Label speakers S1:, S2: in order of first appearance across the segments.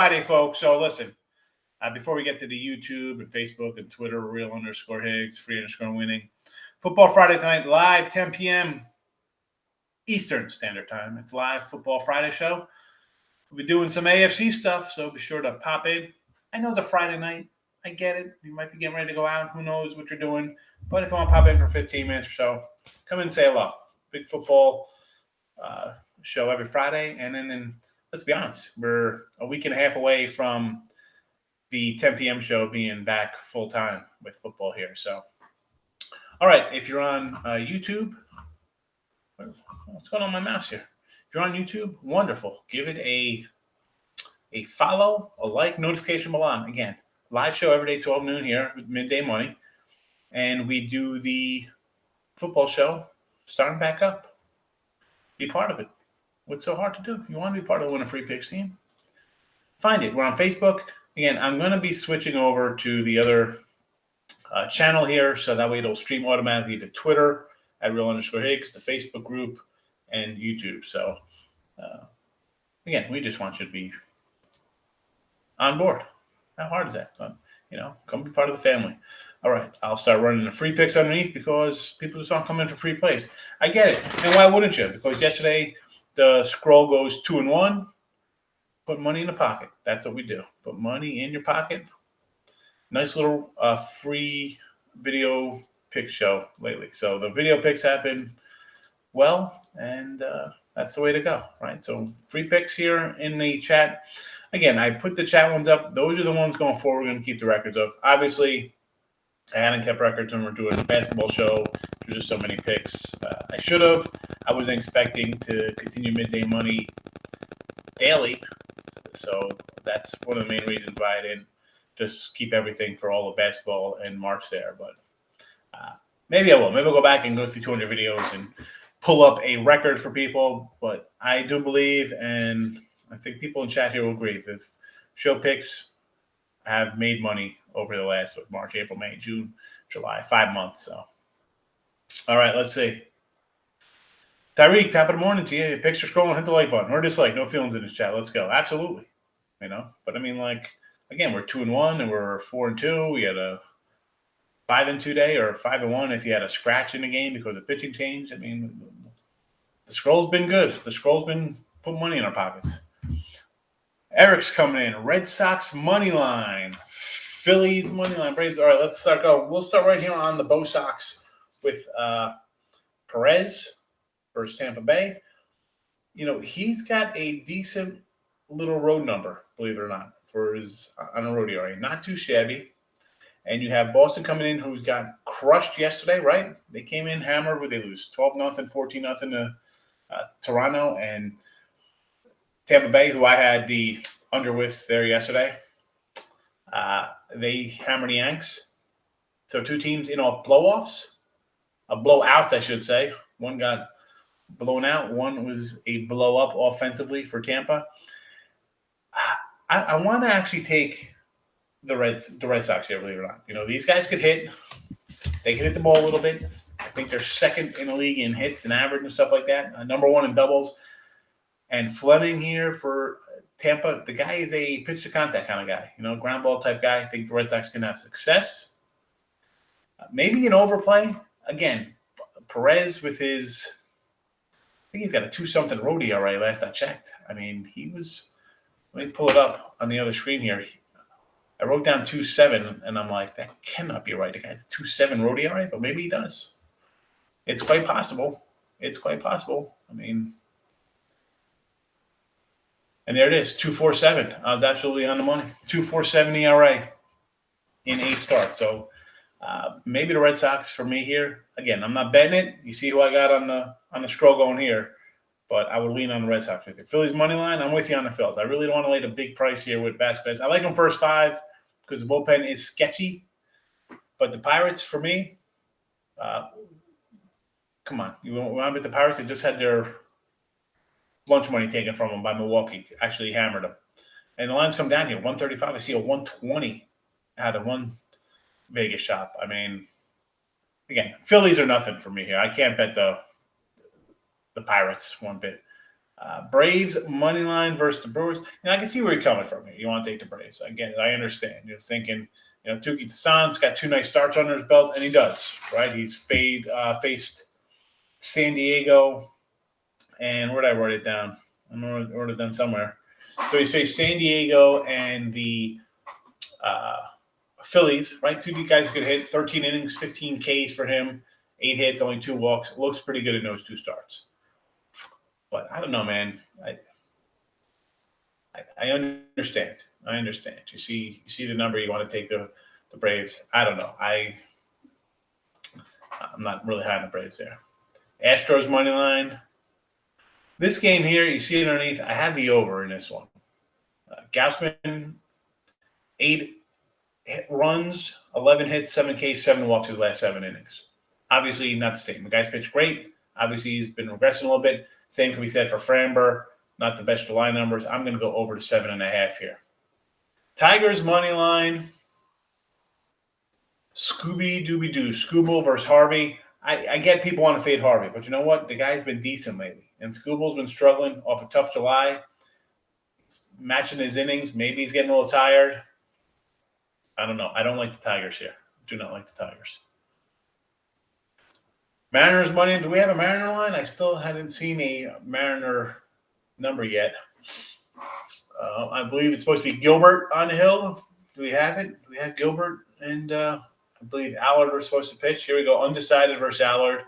S1: Friday, folks. So listen, before we get to the YouTube and Facebook and Twitter, real_Higgs, free_winning. Football Friday tonight, live 10 p.m. Eastern Standard Time. It's live Football Friday show. We'll be doing some AFC stuff, so be sure to pop in. I know it's a Friday night. I get it. You might be getting ready to go out. Who knows what you're doing. But if you want to pop in for 15 minutes or so, come in and say hello. Big football show every Friday. And then let's be honest, we're a week and a half away from the 10 p.m. show being back full-time with football here. So, all right, if you're on YouTube, what's going on with my mouse here? If you're on YouTube, wonderful. Give it a follow, a like, notification bell on. Again, live show every day, 12 noon here with Midday Money. And we do the football show starting back up. Be part of it. What's so hard to do? You want to be part of the Winner Free Picks team? Find it. We're on Facebook. Again, I'm going to be switching over to the other channel here, so that way it'll stream automatically to Twitter at real_Higgs, the Facebook group, and YouTube. So, again, we just want you to be on board. How hard is that? Come be part of the family. All right, I'll start running the free picks underneath because people just aren't coming for free plays. I get it. And why wouldn't you? Because yesterday the scroll goes 2-1. Put money in the pocket. That's what we do. Put money in your pocket. Nice little free video pick show lately. So the video picks happen well, and that's the way to go, right? So free picks here in the chat. Again, I put the chat ones up. Those are the ones going forward we're going to keep the records of. Obviously, I hadn't kept records when we're doing a basketball show. There's just so many picks. I should have. I wasn't expecting to continue Midday Money daily. So that's one of the main reasons why I didn't just keep everything for all of basketball and March there. But maybe I will. Maybe I'll go back and go through 200 videos and pull up a record for people. But I do believe, and I think people in chat here will agree, that show picks have made money over the last March, April, May, June, July, 5 months. So, all right, let's see. Tyreek, top of the morning to you. Picks are scrolling, hit the like button or dislike. No feelings in this chat. Let's go. Absolutely. But I mean, again, we're 2-1 and we're 4-2. We had a 5-2 day or 5-1 if you had a scratch in the game because of pitching change. I mean, the scroll's been good. The scroll's been putting money in our pockets. Eric's coming in. Red Sox money line. Phillies money line. Braves. All right, let's start go. We'll start right here on the Bo Sox with Perez versus Tampa Bay. He's got a decent little road number, believe it or not, for his on a road ERA. Not too shabby. And you have Boston coming in, who's got crushed yesterday, right? They came in hammered. Would they lose 12-0, 14-0 to Toronto, and Tampa Bay, who I had the under with there yesterday. They hammered the Yanks. So two teams in off blowoffs, a blowout, I should say. One got blown out. One was a blow up offensively for Tampa. I want to actually take the Red Sox here, believe it or not. These guys could hit. They can hit the ball a little bit. I think they're second in the league in hits and average and stuff like that. Number one in doubles. And Fleming here for Tampa, the guy is a pitch to contact kind of guy, ground ball type guy. I think the Red Sox can have success. Maybe an overplay. Again, Perez with his, I think he's got a 2-something road ERA last I checked. I mean, he was, let me pull it up on the other screen here. I wrote down 2.7, and I'm like, that cannot be right. The guy's a 2.7 road ERA, but maybe he does. It's quite possible. I mean, and there it is, 2.47. I was absolutely on the money. 2.47 ERA in 8 starts. So maybe the Red Sox for me here. Again, I'm not betting it. You see who I got on the scroll going here, but I would lean on the Red Sox with you. Phillies money line, I'm with you on the Phils. I really don't want to lay the big price here with Vasquez. I like them first 5 because the bullpen is sketchy. But the Pirates, for me, come on. You want to bet the Pirates? They just had their lunch money taken from them by Milwaukee. Actually hammered them. And the lines come down here, 135. I see a 120 out of one Vegas shop. I mean, again, Phillies are nothing for me here. I can't bet the Pirates one bit. Braves money line versus the Brewers. And I can see where you're coming from here. You want to take the Braves. Again, I understand. You're thinking, Tuki Toussaint's got 2 nice starts under his belt, and he does, right? He's faced San Diego, and where did I write it down? I wrote it down somewhere. So he's faced San Diego and the Phillies, right? 2 guys could hit 13 innings, 15 Ks for him, 8 hits, only 2 walks. Looks pretty good in those 2 starts. But I don't know, man. I understand. I understand. You see the number. You want to take the Braves. I don't know. I'm not really high on the Braves there. Astros money line. This game here, you see it underneath. I have the over in this one. Gausman, 8 runs, 11 hits, 7 Ks, 7 walks his last 7 innings. Obviously, not the same. The guy's pitched great. Obviously, he's been regressing a little bit. Same can be said for Framber. Not the best July numbers. I'm going to go over to 7.5 here. Tigers money line. Scooby-Dooby-Doo. Scooble versus Harvey. I get people want to fade Harvey, but you know what? The guy's been decent lately. And Scooble's been struggling off a tough July. He's matching his innings. Maybe he's getting a little tired. I don't know. I don't like the Tigers here. Do not like the Tigers. Mariners money. Do we have a Mariner line? I still hadn't seen a Mariner number yet. I believe it's supposed to be Gilbert on the hill. Do we have it? Do we have Gilbert? And I believe Allard are supposed to pitch. Here we go. Undecided versus Allard.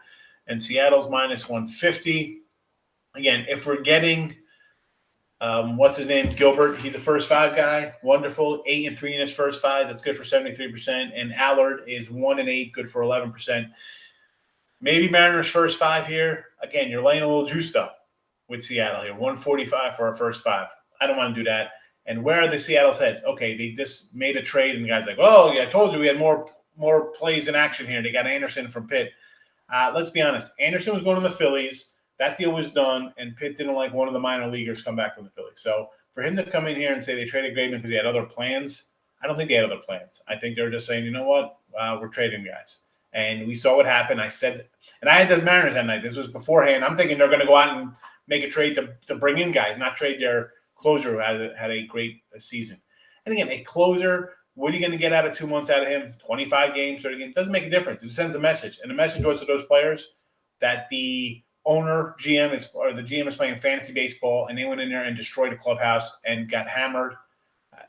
S1: And Seattle's minus 150. Again, if we're getting what's his name? Gilbert. He's a first 5 guy. Wonderful. 8-3 in his first 5. That's good for 73%. And Allard is 1-8, good for 11%. Maybe Mariners first 5 here. Again, you're laying a little juiced up with Seattle here. 145 for our first 5. I don't want to do that. And where are the Seattle's heads? Okay, they just made a trade, and the guy's like, oh, yeah, I told you we had more plays in action here. They got Anderson from Pitt. Let's be honest. Anderson was going to the Phillies. That deal was done, and Pitt didn't like one of the minor leaguers come back from the Phillies. So for him to come in here and say they traded Graveman because he had other plans, I don't think they had other plans. I think they're just saying, you know what, we're trading guys. And we saw what happened. I said, and I had the Mariners that night. This was beforehand. I'm thinking they're going to go out and make a trade to bring in guys, not trade their closer who had a great season. And again, a closer, what are you going to get out of 2 months out of him? 25 games, 30 games? Doesn't make a difference. It sends a message. And the message was to those players that the owner, the GM is playing fantasy baseball, and they went in there and destroyed the clubhouse and got hammered,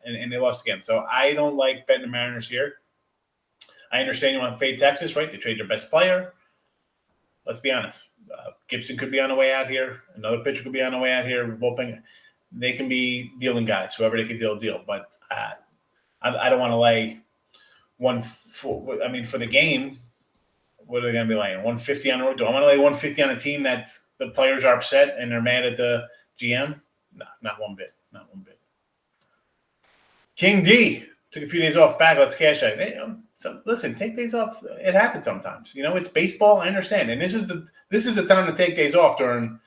S1: and they lost again. So I don't like betting the Mariners here. I understand you want to fade Texas, right? They trade their best player. Let's be honest. Gibson could be on the way out here. Another pitcher could be on the way out here. Bullpen, they can be dealing guys, whoever they can deal. But I don't want to lay for the game, what are they going to be laying? 150 on the road? Do I want to lay 150 on a team that the players are upset and they're mad at the GM? No, not one bit. Not one bit. King D. Took a few days off back. Let's cash out. Hey, listen, take days off. It happens sometimes. It's baseball. I understand, and this is the time to take days off during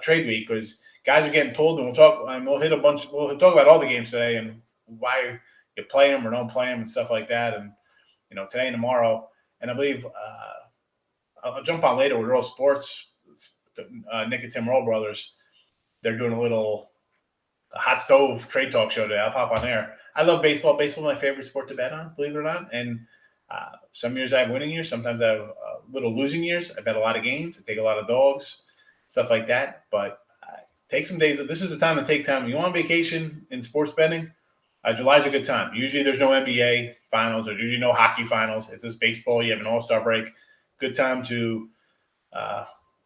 S1: trade week because guys are getting pulled, and we'll talk. We'll hit a bunch. We'll talk about all the games today and why you play them or don't play them and stuff like that. And today and tomorrow. And I believe I'll jump on later with Real Sports. Nick and Tim Roll brothers. They're doing a little hot stove trade talk show today. I'll pop on there. I love baseball. Baseball is my favorite sport to bet on, believe it or not. And some years I have winning years. Sometimes I have little losing years. I bet a lot of games. I take a lot of dogs, stuff like that. But take some days. This is the time to take time. You want on vacation in sports betting? July's a good time. Usually there's no NBA finals or usually no hockey finals. It's just baseball. You have an all-star break. Good time to,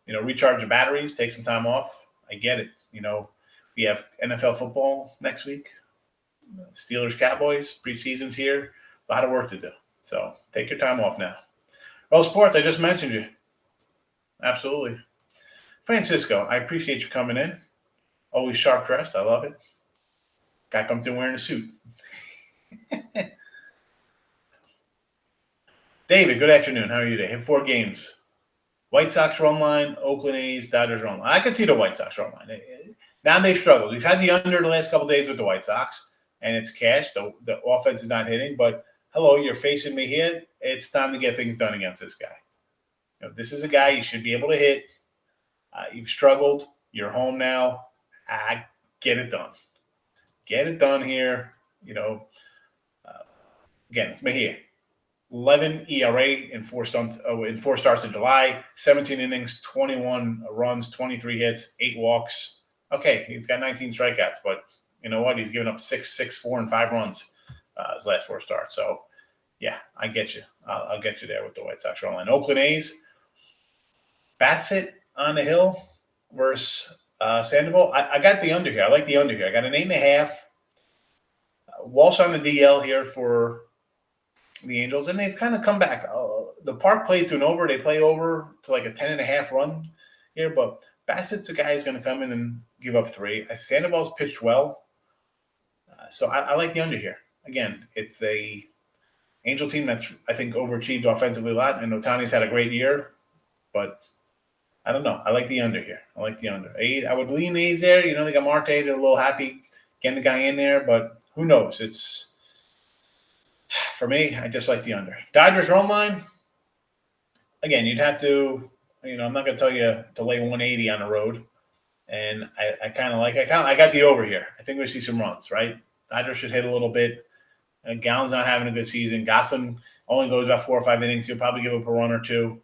S1: recharge your batteries, take some time off. I get it. We have NFL football next week. Steelers, Cowboys, preseason's here. A lot of work to do. So take your time off now. Well, sports, I just mentioned you. Absolutely. Francisco, I appreciate you coming in. Always sharp dressed. I love it. Guy comes in wearing a suit. David, good afternoon. How are you today? Hit 4 games. White Sox run line, Oakland A's, Dodgers run line. I can see the White Sox run line. Now they've struggled. We've had the under the last couple of days with the White Sox. And it's cash. The offense is not hitting. But, hello, you're facing me here. It's time to get things done against this guy. This is a guy you should be able to hit. You've struggled. You're home now. Get it done. Get it done here. Again, it's Mejia. 11 ERA in four starts in July, 17 innings, 21 runs, 23 hits, 8 walks. Okay, he's got 19 strikeouts, but you know what? He's given up 6, 4, and 5 runs his last 4 starts. So, yeah, I get you. I'll get you there with the White Sox run line. Oakland A's, Bassett on the hill versus Sandoval. I got the under here. I like the under here. I got an 8.5. Walsh on the DL here for the Angels, and they've kind of come back. The park plays to an over. They play over to like a 10.5 run here, but Bassett's the guy who's going to come in and give up 3. Sandoval's pitched well, so I like the under here. Again, it's a Angel team that's, I think, overachieved offensively a lot, and Ohtani's had a great year, but I don't know. I like the under here. I like the under. I would lean A's there. They got Marte. They're a little happy getting the guy in there, but who knows? For me, I just like the under. Dodgers run line. Again, you'd have to, I'm not going to tell you to lay 180 on the road. And I kind of I got the over here. I think we see some runs, right? Dodgers should hit a little bit. Gallen's not having a good season. Gosselin only goes about 4 or 5 innings. He'll probably give up a run or 2.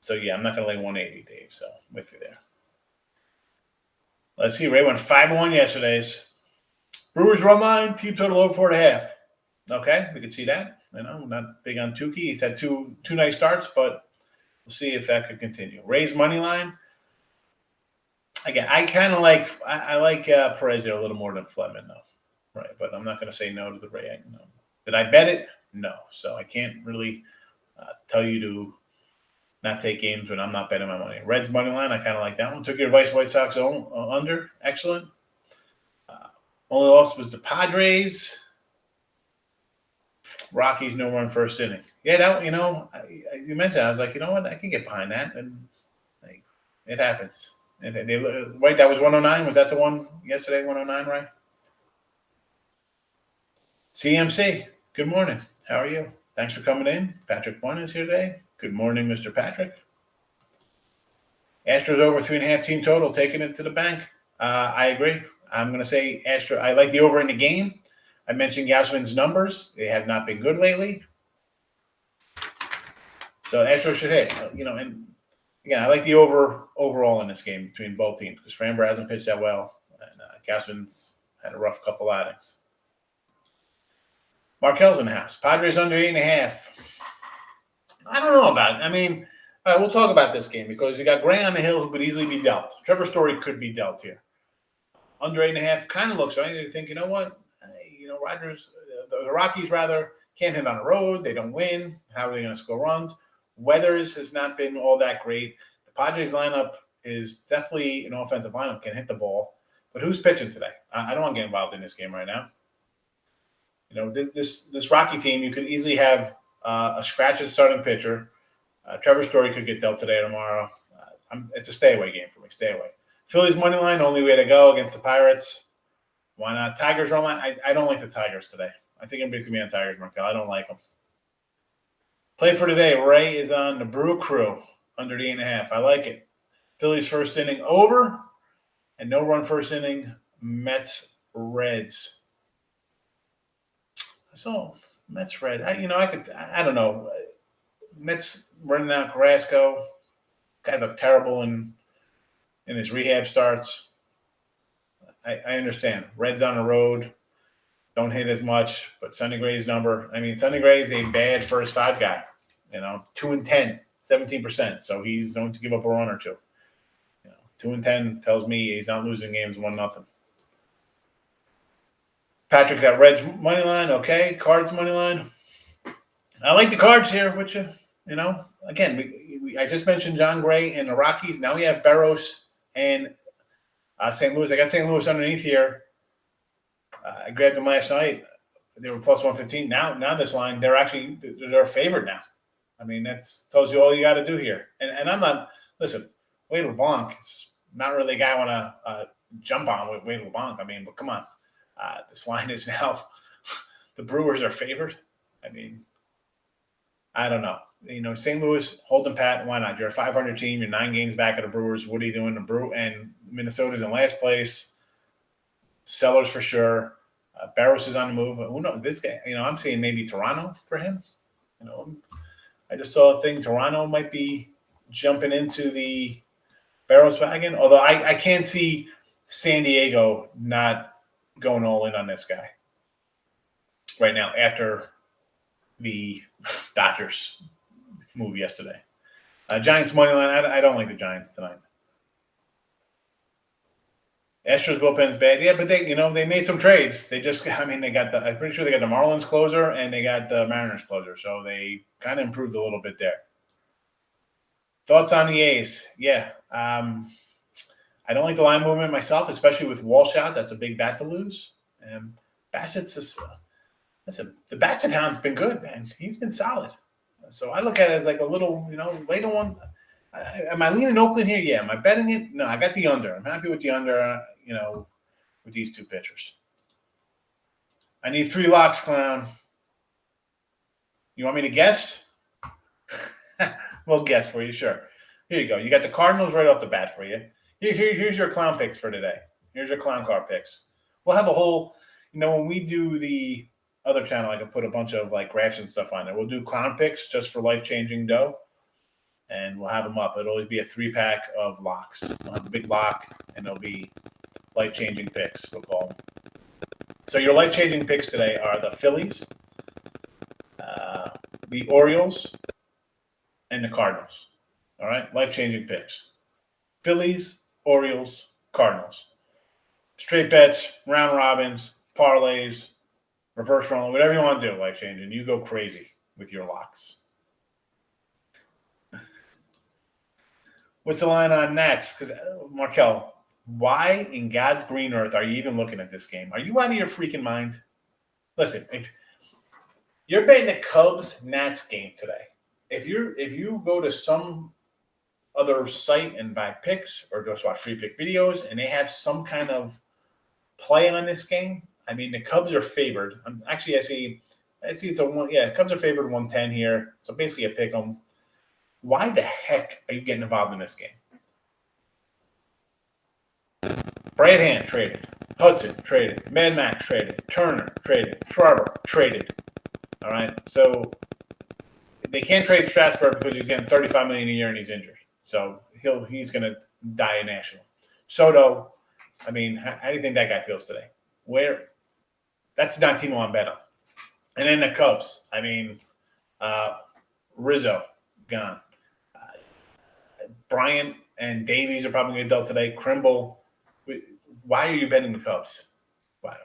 S1: So, yeah, I'm not going to lay 180, Dave. So, with you there. Let's see. Ray went 5-1 yesterday's. Brewers run line, team total over 4.5. Okay, we can see that. Not big on Tukey. He's had two nice starts, but we'll see if that could continue. Rays money line. Again, I kind of like Perez there a little more than Fleming, though. Right, but I'm not going to say no to the Ray. No. Did I bet it? No. So I can't really tell you to not take games when I'm not betting my money. Reds money line, I kind of like that one. Took your advice, White Sox under. Excellent. Only loss was the Padres. Rockies no run first inning. Yeah, that you mentioned. I was like, you know what? I can get behind that, and it happens. And right, that was 109. Was that the one yesterday? 109, right? CMC. Good morning. How are you? Thanks for coming in. Patrick One is here today. Good morning, Mr. Patrick. Astros over 3.5 team total, taking it to the bank. I agree. I'm going to say Astro. I like the over in the game. I mentioned Gausman's numbers. They have not been good lately. So Astros should hit. And again, I like the over overall in this game between both teams because Framber hasn't pitched that well. And Gausman's had a rough couple outings. Markel's in the house. Padres under 8.5. I don't know about it. I mean, all right, we'll talk about this game because you got Gray on the hill who could easily be dealt. Trevor Story could be dealt here. Under 8.5 kind of looks right. You think, you know what? Rogers, the Rockies rather can't hit on the road. They don't win. How are they going to score runs? Weathers has not been all that great. The Padres lineup is definitely an offensive lineup, can hit the ball. But who's pitching today? I don't want to get involved in this game right now. This Rocky team, you could easily have a scratch at starting pitcher. Trevor Story could get dealt today or tomorrow. It's a stay-away game for me. Stay away. Phillies money line, only way to go against the Pirates. Why not? Tigers run line. I don't like the Tigers today. I think I'm basically on Tigers, Markel. I don't like them. Play for today. Ray is on the Brew Crew under the 8.5. I like it. Phillies first inning over, and no run first inning. Mets Reds. So Mets Red. I don't know. Mets running out Carrasco. Guy looked terrible in his rehab starts. I understand. Reds on the road. Don't hit as much, but Sonny Gray's number. I mean, Sonny Gray is a bad first 5 guy. 2-10, 17%. So he's going to give up a run or 2. 2-10 tells me he's not losing games 1-0. Patrick got Reds money line. Okay, Cards money line. I like the Cards here, which again, I just mentioned John Gray and the Rockies. Now we have Barros and St. Louis. I got St. Louis underneath here. I grabbed them last night. They were plus 115. Now this line, they're a favorite now. I mean, that tells you all you got to do here. And I'm not – listen, Wade LeBlanc is not really a guy I want to jump on with Wade LeBlanc. I mean, but come on. This line is now – the Brewers are favored. I mean, I don't know. St. Louis holding pat. Why not? You're a 500 team. You're 9 games back of the Brewers. What are you doing? And Minnesota's in last place. Sellers for sure. Barros is on the move. Who knows? This guy, I'm seeing maybe Toronto for him. I just saw a thing. Toronto might be jumping into the Barros wagon. Although I can't see San Diego not going all in on this guy right now after the Dodgers move yesterday. Giants money line. I don't like the Giants tonight. Astros bullpen's bad. Yeah, but they made some trades. I'm pretty sure they got the Marlins closer and they got the Mariners closer. So they kind of improved a little bit there. Thoughts on the A's? Yeah. I don't like the line movement myself, especially with Walsh out. That's a big bat to lose. Bassett's just, listen, the Bassett hound's been good, man. He's been solid. So I look at it as like a little, later one. Am I leaning Oakland here? Yeah. Am I betting it? No, I got the under. I'm happy with the under, with these two pitchers. I need 3 locks, clown. You want me to guess? We'll guess for you, sure. Here you go. You got the Cardinals right off the bat for you. Here's your clown picks for today. Here's your clown car picks. We'll have a whole, when we do the other channel, I can put a bunch of like graphs and stuff on there. We'll do clown picks just for life-changing dough. And we'll have them up. It'll always be a 3-pack of locks. We'll have a big lock, and there'll be life-changing picks, we'll call them. So your life-changing picks today are the Phillies, the Orioles, and the Cardinals. All right? Life-changing picks. Phillies, Orioles, Cardinals. Straight bets, round robins, parlays, reverse rolling, whatever you want to do, life-changing. You go crazy with your locks. What's the line on Nats? Because, Markel, why in God's green earth are you even looking at this game? Are you out of your freaking mind? Listen, if you're betting the Cubs-Nats game today, if you go to some other site and buy picks or just watch free pick videos and they have some kind of play on this game, the Cubs are favored. Actually, I see it's a one. Yeah, Cubs are favored 110 here. So basically a pick 'em. Why the heck are you getting involved in this game? Brad Hand traded. Hudson traded. Mad Max traded. Turner traded. Schwarber traded. All right. So they can't trade Strasburg because he's getting $35 million a year and he's injured. So he's going to die a national. Soto, how do you think that guy feels today? That's not a team I want to bet on. And then the Cubs. Rizzo gone. Bryant and Davies are probably going to dealt today. Krimble. Why are you betting the Cubs? Why?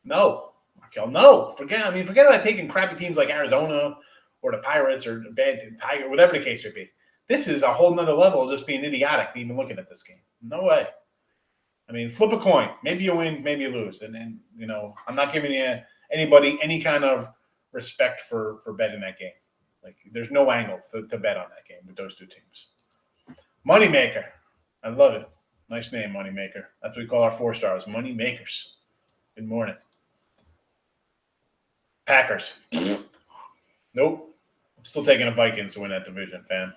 S1: No. Markel, no. Forget about taking crappy teams like Arizona or the Pirates or the bad Tiger, whatever the case may be. This is a whole nother level of just being idiotic to even looking at this game. No way. Flip a coin. Maybe you win, maybe you lose. And then, I'm not giving anybody any kind of respect for betting that game. Like, there's no angle to bet on that game with those two teams. Moneymaker. I love it. Nice name, Moneymaker. That's what we call our 4 stars, Money Makers. Good morning. Packers. Nope. I'm still taking the Vikings to win that division, fam.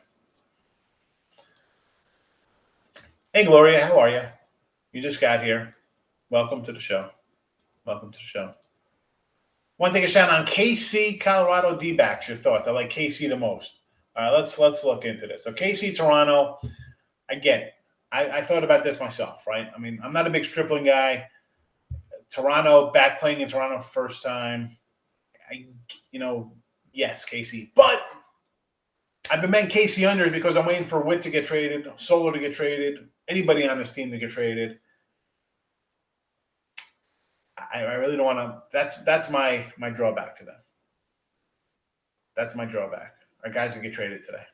S1: Hey, Gloria, how are you? You just got here. Welcome to the show. Want to take a shot on KC, Colorado D-backs. Your thoughts? I like KC the most. All right, let's look into this. So KC, Toronto, I get it. I thought about this myself, right? I'm not a big Stripling guy. Toronto, back playing in Toronto first time. Yes, KC. But I've been betting KC unders because I'm waiting for Witt to get traded, Solo to get traded, anybody on this team to get traded. I really don't want to. That's my drawback to them. That's my drawback. Our guys will get traded today.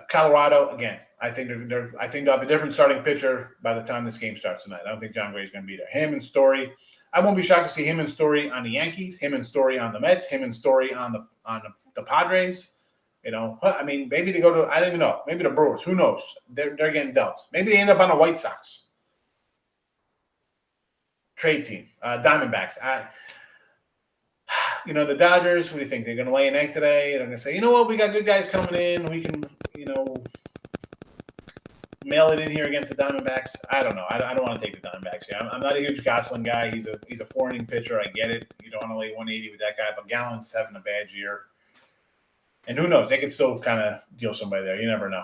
S1: Colorado, again, I think they'll have a different starting pitcher by the time this game starts tonight. I don't think John Gray's going to be there. Him and Story. I won't be shocked to see him and Story on the Yankees, him and Story on the Mets, him and Story on the Padres. Maybe they go to, I don't even know. Maybe the Brewers. Who knows? They're getting dealt. Maybe they end up on the White Sox. Trade team. Diamondbacks. The Dodgers, what do you think? They're going to lay an egg today? They're going to say, you know what? We got good guys coming in. We can, mail it in here against the Diamondbacks. I don't know. I don't want to take the Diamondbacks here. I'm not a huge Gosselin guy. He's a 4-inning pitcher. I get it. You don't want to lay 180 with that guy. But Gallen's having a bad year. And who knows? They could still kind of deal somebody there. You never know.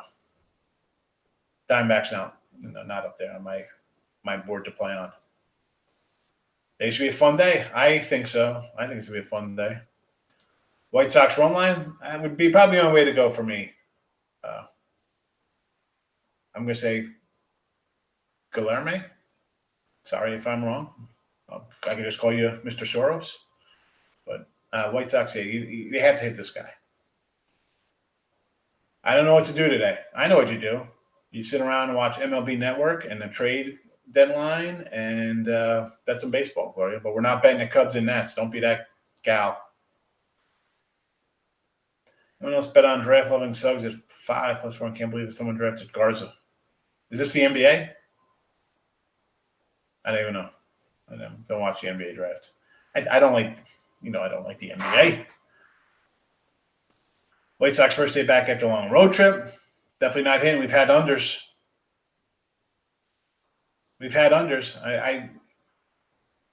S1: Diamondbacks not up there on my board to play on. It should be a fun day. I think so. I think it's going to be a fun day. White Sox run line would be probably on way to go for me. I'm going to say Guilherme. Sorry if I'm wrong. I can just call you Mr. Soros. But White Sox, you have to hit this guy. I don't know what to do today. I know what you do. You sit around and watch MLB Network and the trade deadline, and that's some baseball for you. But we're not betting the Cubs and Nats. Don't be that gal. Anyone else bet on draft loving Suggs at 5+1? Can't believe that someone drafted Garza. Is this the NBA? I don't even know. I don't watch the NBA draft. I don't like, I don't like the NBA. White Sox first day back after a long road trip. Definitely not hitting. We've had unders.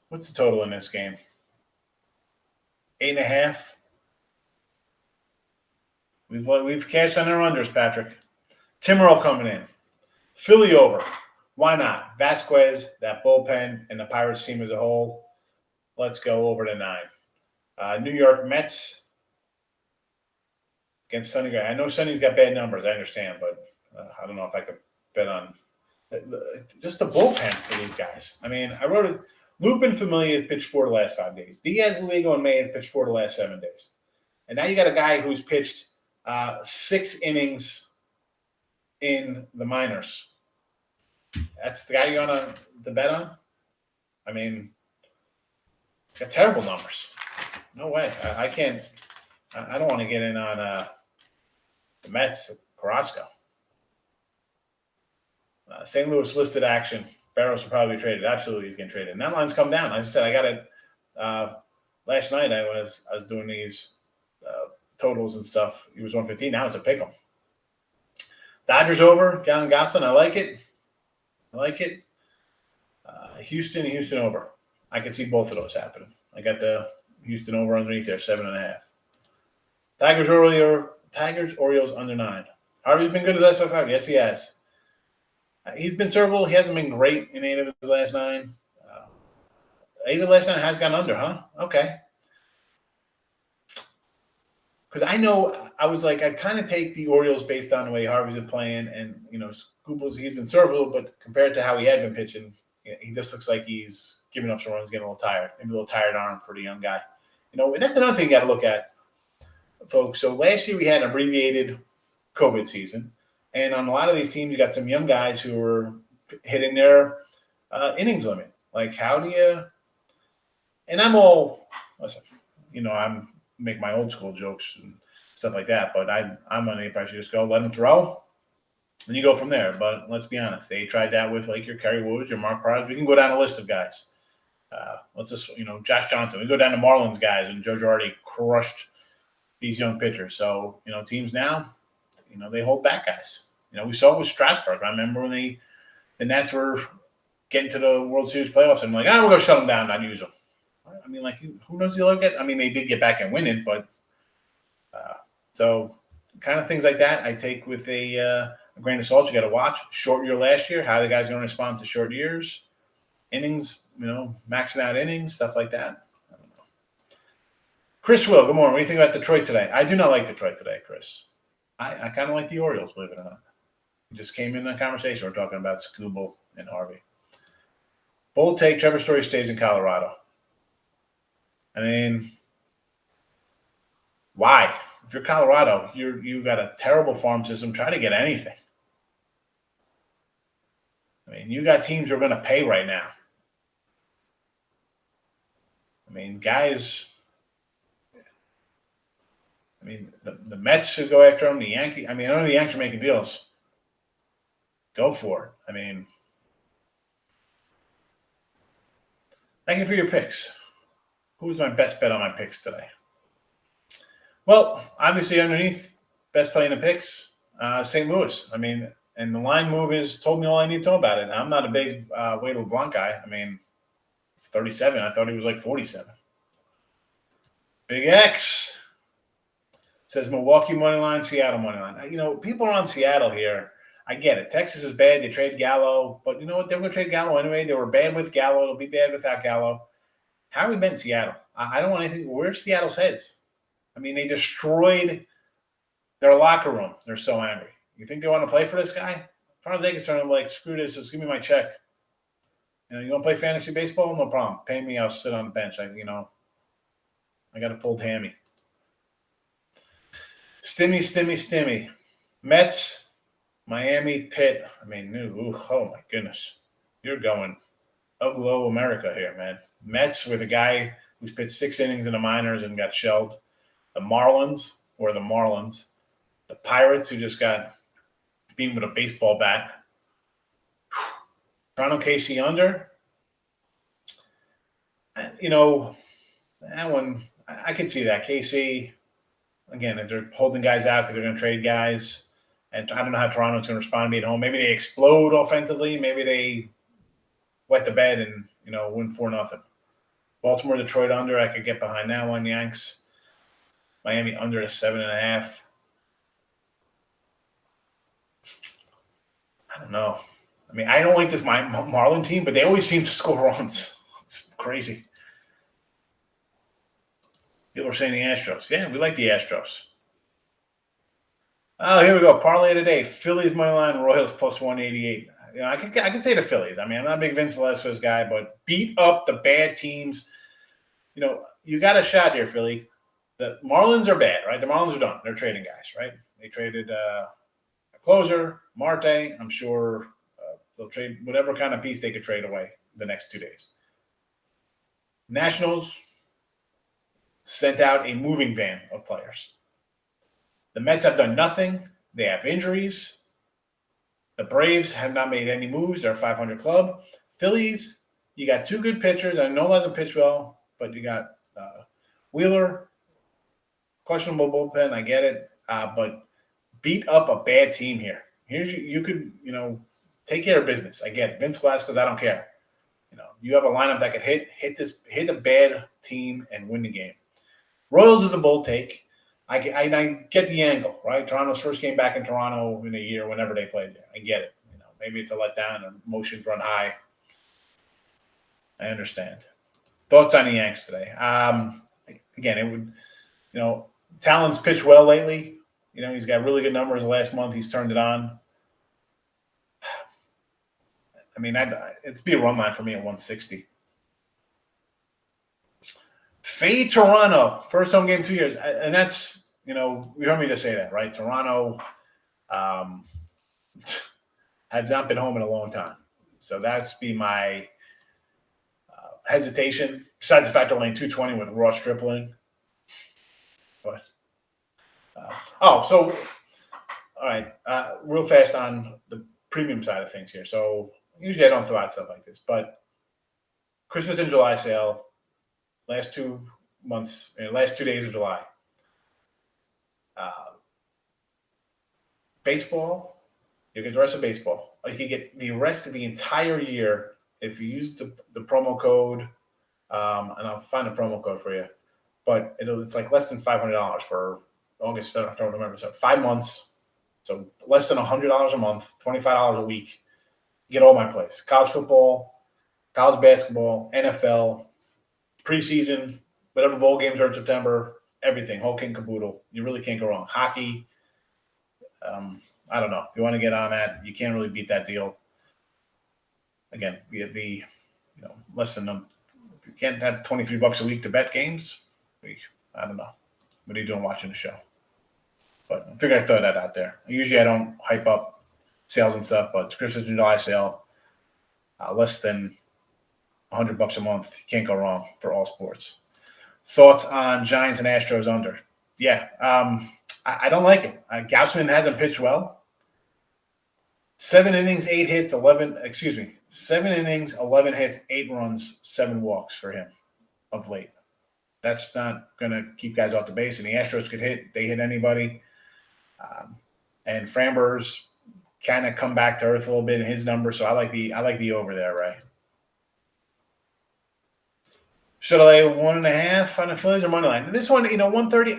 S1: What's the total in this game? 8.5. We've cashed on our unders, Patrick. Timmerl coming in. Philly over. Why not? Vasquez, that bullpen, and the Pirates team as a whole. Let's go over to 9. New York Mets against Sonny Guy. I know Sonny's got bad numbers. I understand, but I don't know if I could bet on just the bullpen for these guys. I mean, I wrote it. Lupin Familia has pitched 4 the last 5 days. Diaz Ligo and May has pitched 4 the last 7 days. And now you got a guy who's pitched 6 innings in the minors. That's the guy you want to bet on? I mean, got terrible numbers. No way. I can't. I don't want to get in on the Mets, Carrasco. St. Louis listed action. Barrows will probably be traded. Absolutely, he's getting traded. And that line's come down. As I said, I got it last night. I was doing these totals and stuff. He was 115. Now it's a pick 'em. Dodgers over. Gallen Gosselin. I like it. Houston over. I can see both of those happening. I got the Houston over underneath there, 7.5. Tigers, Orioles under 9. Harvey's been good at SF5. Yes, he has. He's been serviceable. He hasn't been great in 8 of his last 9. 8 of the last 9 has gone under, huh? Okay. Because I know I was like, I'd kind of take the Orioles based on the way Harvey's been playing. And, Scooples, he's been serviceable, but compared to how he had been pitching, he just looks like he's giving up some runs, getting a little tired. Maybe a little tired arm for the young guy. And that's another thing you got to look at, folks. So last year we had an abbreviated COVID season. And on a lot of these teams, you got some young guys who were hitting their innings limit. Like, how do you – and listen, I'm make my old school jokes and stuff like that, but I'm on the impression just go let them throw, and you go from there. But let's be honest, they tried that with like your Kerry Woods, your Mark Price. We can go down a list of guys. Let's just Josh Johnson. We go down to Marlins guys, and Joe Girardi crushed these young pitchers. So teams now, they hold back guys. We saw it with Strasburg. I remember when the Nats were getting to the World Series playoffs, and I'm like, we're going to shut them down, not use them. I mean, like, who knows the other get? I mean, they did get back and win it, but so kind of things like that I take with a grain of salt. You got to watch. Short year last year, how are the guys going to respond to short years? Innings, maxing out innings, stuff like that. I don't know. Chris Will, good morning. What do you think about Detroit today? I do not like Detroit today, Chris. I kind of like the Orioles, believe it or not. We just came in a conversation. We're talking about Scooble and Harvey. Bold take, Trevor Story stays in Colorado. I mean, why? If you're Colorado, you've got a terrible farm system. Try to get anything. I mean, you got teams who are going to pay right now. I mean, guys. I mean, the Mets should go after him. The Yankees. I mean, I know the Yankees are making deals. Go for it. I mean, thank you for your picks. who's my best bet on my picks today? Well, obviously underneath, best play in the picks, St. Louis. I mean, and the line move is told me all I need to know about it. I'm not a big Wade LeBlanc guy. I mean, it's 37. I thought he was like 47. Big X says Milwaukee money line, Seattle money line. You know, people are on Seattle here. I get it. Texas is bad. They trade Gallo, but you know what? They were going to trade Gallo anyway. They were bad with Gallo. It'll be bad without Gallo. How have we been in Seattle? I don't want anything. Where's Seattle's heads? I mean, they destroyed their locker room. They're so angry. You think they want to play for this guy? As far as they're concerned, I'm like, screw this. Just give me my check. You know, you want to play fantasy baseball? No problem. Pay me. I'll sit on the bench. I got a pulled hammy. Stimmy. Mets, Miami, Pitt. I mean, oh my goodness. You're going Uglo America here, man. Mets with a guy who's pitched 6 innings in the minors and got shelled. The Marlins. The Pirates, who just got beaten with a baseball bat. Toronto KC under. You know, that one, I could see that. KC, again, if they're holding guys out because they're going to trade guys, and I don't know how Toronto's going to respond to me at home. Maybe they explode offensively. Maybe they wet the bed and, win 4-0. Baltimore, Detroit under. I could get behind that one. Yanks. Miami under to 7.5. I don't know. I mean, I don't like this Marlin team, but they always seem to score runs. It's crazy. People are saying the Astros. Yeah, we like the Astros. Oh, here we go. Parlay of the day. Phillies money line, Royals plus 188. I can say the Phillies. I mean, I'm not a big Vince Velasquez guy, but beat up the bad teams. You got a shot here, Philly. The Marlins are bad, right? The Marlins are done. They're trading guys, right? They traded a closer, Marte. I'm sure they'll trade whatever kind of piece they could trade away the next 2 days. Nationals sent out a moving van of players. The Mets have done nothing. They have injuries. The Braves have not made any moves. They're a 500 club. Phillies, you got 2 good pitchers. I know hasn't pitched well, but you got Wheeler, questionable bullpen. I get it, but beat up a bad team here. You could take care of business. I get it. Vince Velasquez, I don't care. You have a lineup that could hit a bad team and win the game. Royals is a bold take. I get the angle, right? Toronto's first game back in Toronto in a year, whenever they played there. I get it. Maybe it's a letdown and emotions run high. I understand. Thoughts on the Yanks today? Again, it would, Talon's pitched well lately. He's got really good numbers. Last month, he's turned it on. I mean, it's be a run line for me at 160. Fade Toronto, first home game 2 years. And that's, you heard me just say that, right? Toronto has not been home in a long time. So that's be my hesitation, besides the fact they're only 220 with Ross Stripling. But, all right, real fast on the premium side of things here. So usually I don't throw out stuff like this, but Christmas and July sale, last 2 days of July. Baseball, you get the rest of baseball. You can get the rest of the entire year if you use the promo code, and I'll find a promo code for you. But it's like less than $500 for August, September, November. So 5 months, so less than $100 a month, $25 a week. You get all my plays: college football, college basketball, NFL, preseason, whatever bowl games are in September, everything, whole king caboodle. You really can't go wrong. Hockey, I don't know. If you want to get on that, you can't really beat that deal. Again, we have the, less than if you can't have $23 a week to bet games, I don't know. What are you doing watching the show? But I figured I'd throw that out there. Usually I don't hype up sales and stuff, but Christmas and July sale, less than $100 a month. You can't go wrong for all sports. Thoughts on Giants and Astros under? Yeah, I don't like it. Gausman hasn't pitched well. 7 innings, 8 hits, 7 innings, 11 hits, 8 runs, 7 walks for him of late. that's not going to keep guys off the base. And the Astros could hit; they hit anybody. And Framber's kind of come back to earth a little bit in his number, so I like the over there, Ray. Should I lay 1.5 on the Phillies or money line? This one, 130.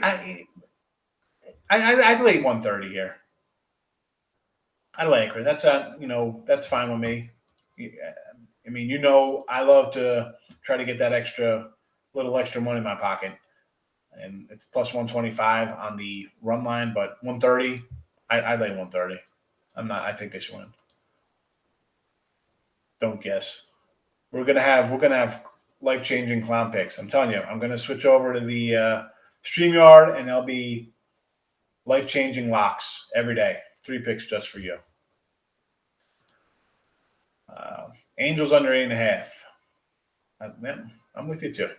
S1: I'd lay 130 here. I'd lay it. That's that's fine with me. I mean, I love to try to get that little extra money in my pocket, and it's plus 125 on the run line, but 130. I'd lay 130. I think they should win. Don't guess. We're gonna have life-changing clown picks. I'm telling you, I'm gonna switch over to the StreamYard, and there'll be life-changing locks every day. 3 picks just for you. Angels under 8.5. I'm with you too.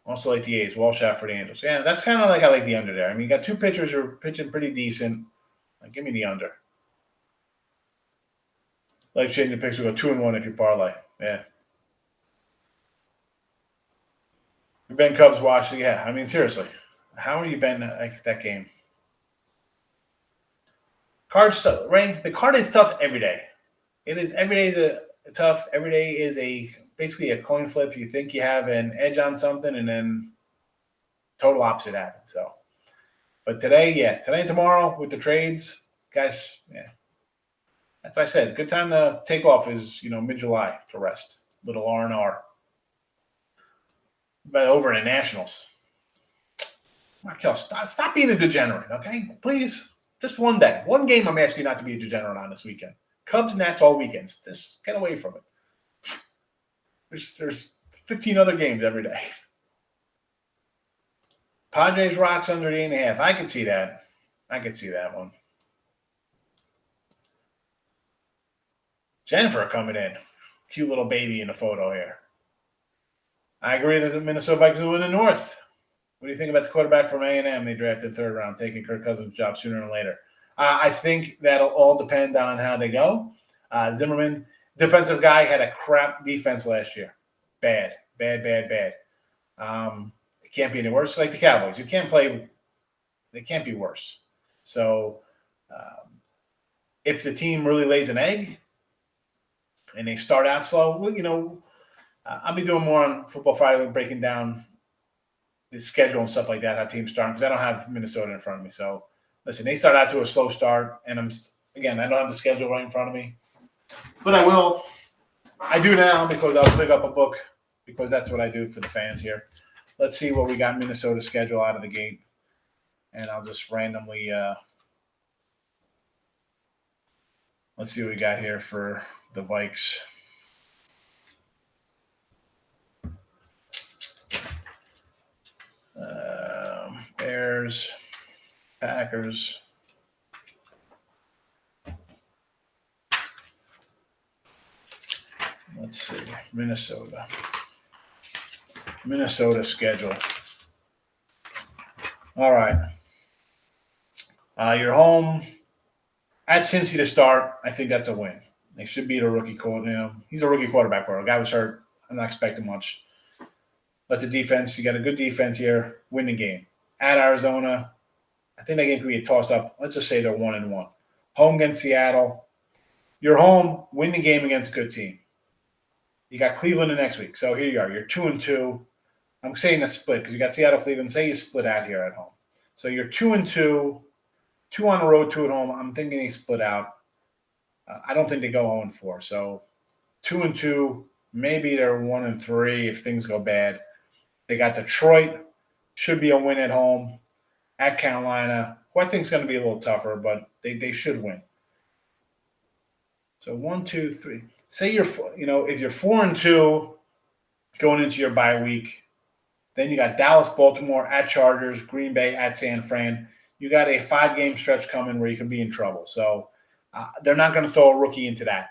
S1: Also like the A's. Walsh out for the Angels. Yeah, that's kind of like I like the under there. I mean, you got 2 pitchers who are pitching pretty decent. Give me the under. Life-changing picks will go 2-1 if you parlay. Yeah. You've been Cubs watching. Yeah, I mean, seriously. How are you been that game? Card's tough, right? The card is tough every day. It is every day is tough. Every day is basically a coin flip. You think you have an edge on something, and then total opposite happens. So, but today and tomorrow with the trades, guys, yeah, that's what I said. Good time to take off is mid-July to rest. Little R&R. But over in the Nationals, Markel, stop being a degenerate, okay? Please. Just one day. One game I'm asking you not to be a degenerate on this weekend. Cubs, Nats all weekends. Just get away from it. There's 15 other games every day. Padres, Rocks under the 8.5. I could see that. I could see that one. Jennifer coming in. Cute little baby in the photo here. I agree that the Minnesota Vikings will win the North. What do you think about the quarterback from A&M they drafted 3rd round, taking Kirk Cousins' job sooner than later? I think that'll all depend on how they go. Zimmerman, defensive guy, had a crap defense last year. Bad. It can't be any worse. Like the Cowboys, they can't be worse. So if the team really lays an egg and they start out slow, well, I'll be doing more on Football Friday, breaking down the schedule and stuff like that, how teams start, because I don't have Minnesota in front of me. So, listen, they start out to a slow start, and I don't have the schedule right in front of me. But I will. I do now because I'll pick up a book because that's what I do for the fans here. Let's see what we got Minnesota schedule out of the gate, and I'll just randomly let's see what we got here for the Vikes. Bears, Packers. Let's see. Minnesota schedule. All right. You're home at Cincy to start. I think that's a win. They should beat a rookie quarterback. He's a rookie quarterback, bro. The guy was hurt. I'm not expecting much. But the defense, you got a good defense here, win the game. At Arizona, I think that game could be a toss-up. Let's just say they're 1-1. Home against Seattle. You're home, win the game against a good team. You got Cleveland the next week. So here you are. You're 2-2. I'm saying a split because you got Seattle, Cleveland. Say you split out here at home. So you're 2-2, 2 on the road, 2 at home. I'm thinking they split out. I don't think they go 0-4. So 2-2, maybe they're 1-3 if things go bad. They got Detroit, should be a win at home. At Carolina, who I think is going to be a little tougher, but they should win. So 1, 2, 3. Say if you're 4-2 going into your bye week, then you got Dallas, Baltimore, at Chargers, Green Bay, at San Fran. You got a 5-game stretch coming where you could be in trouble. So they're not going to throw a rookie into that.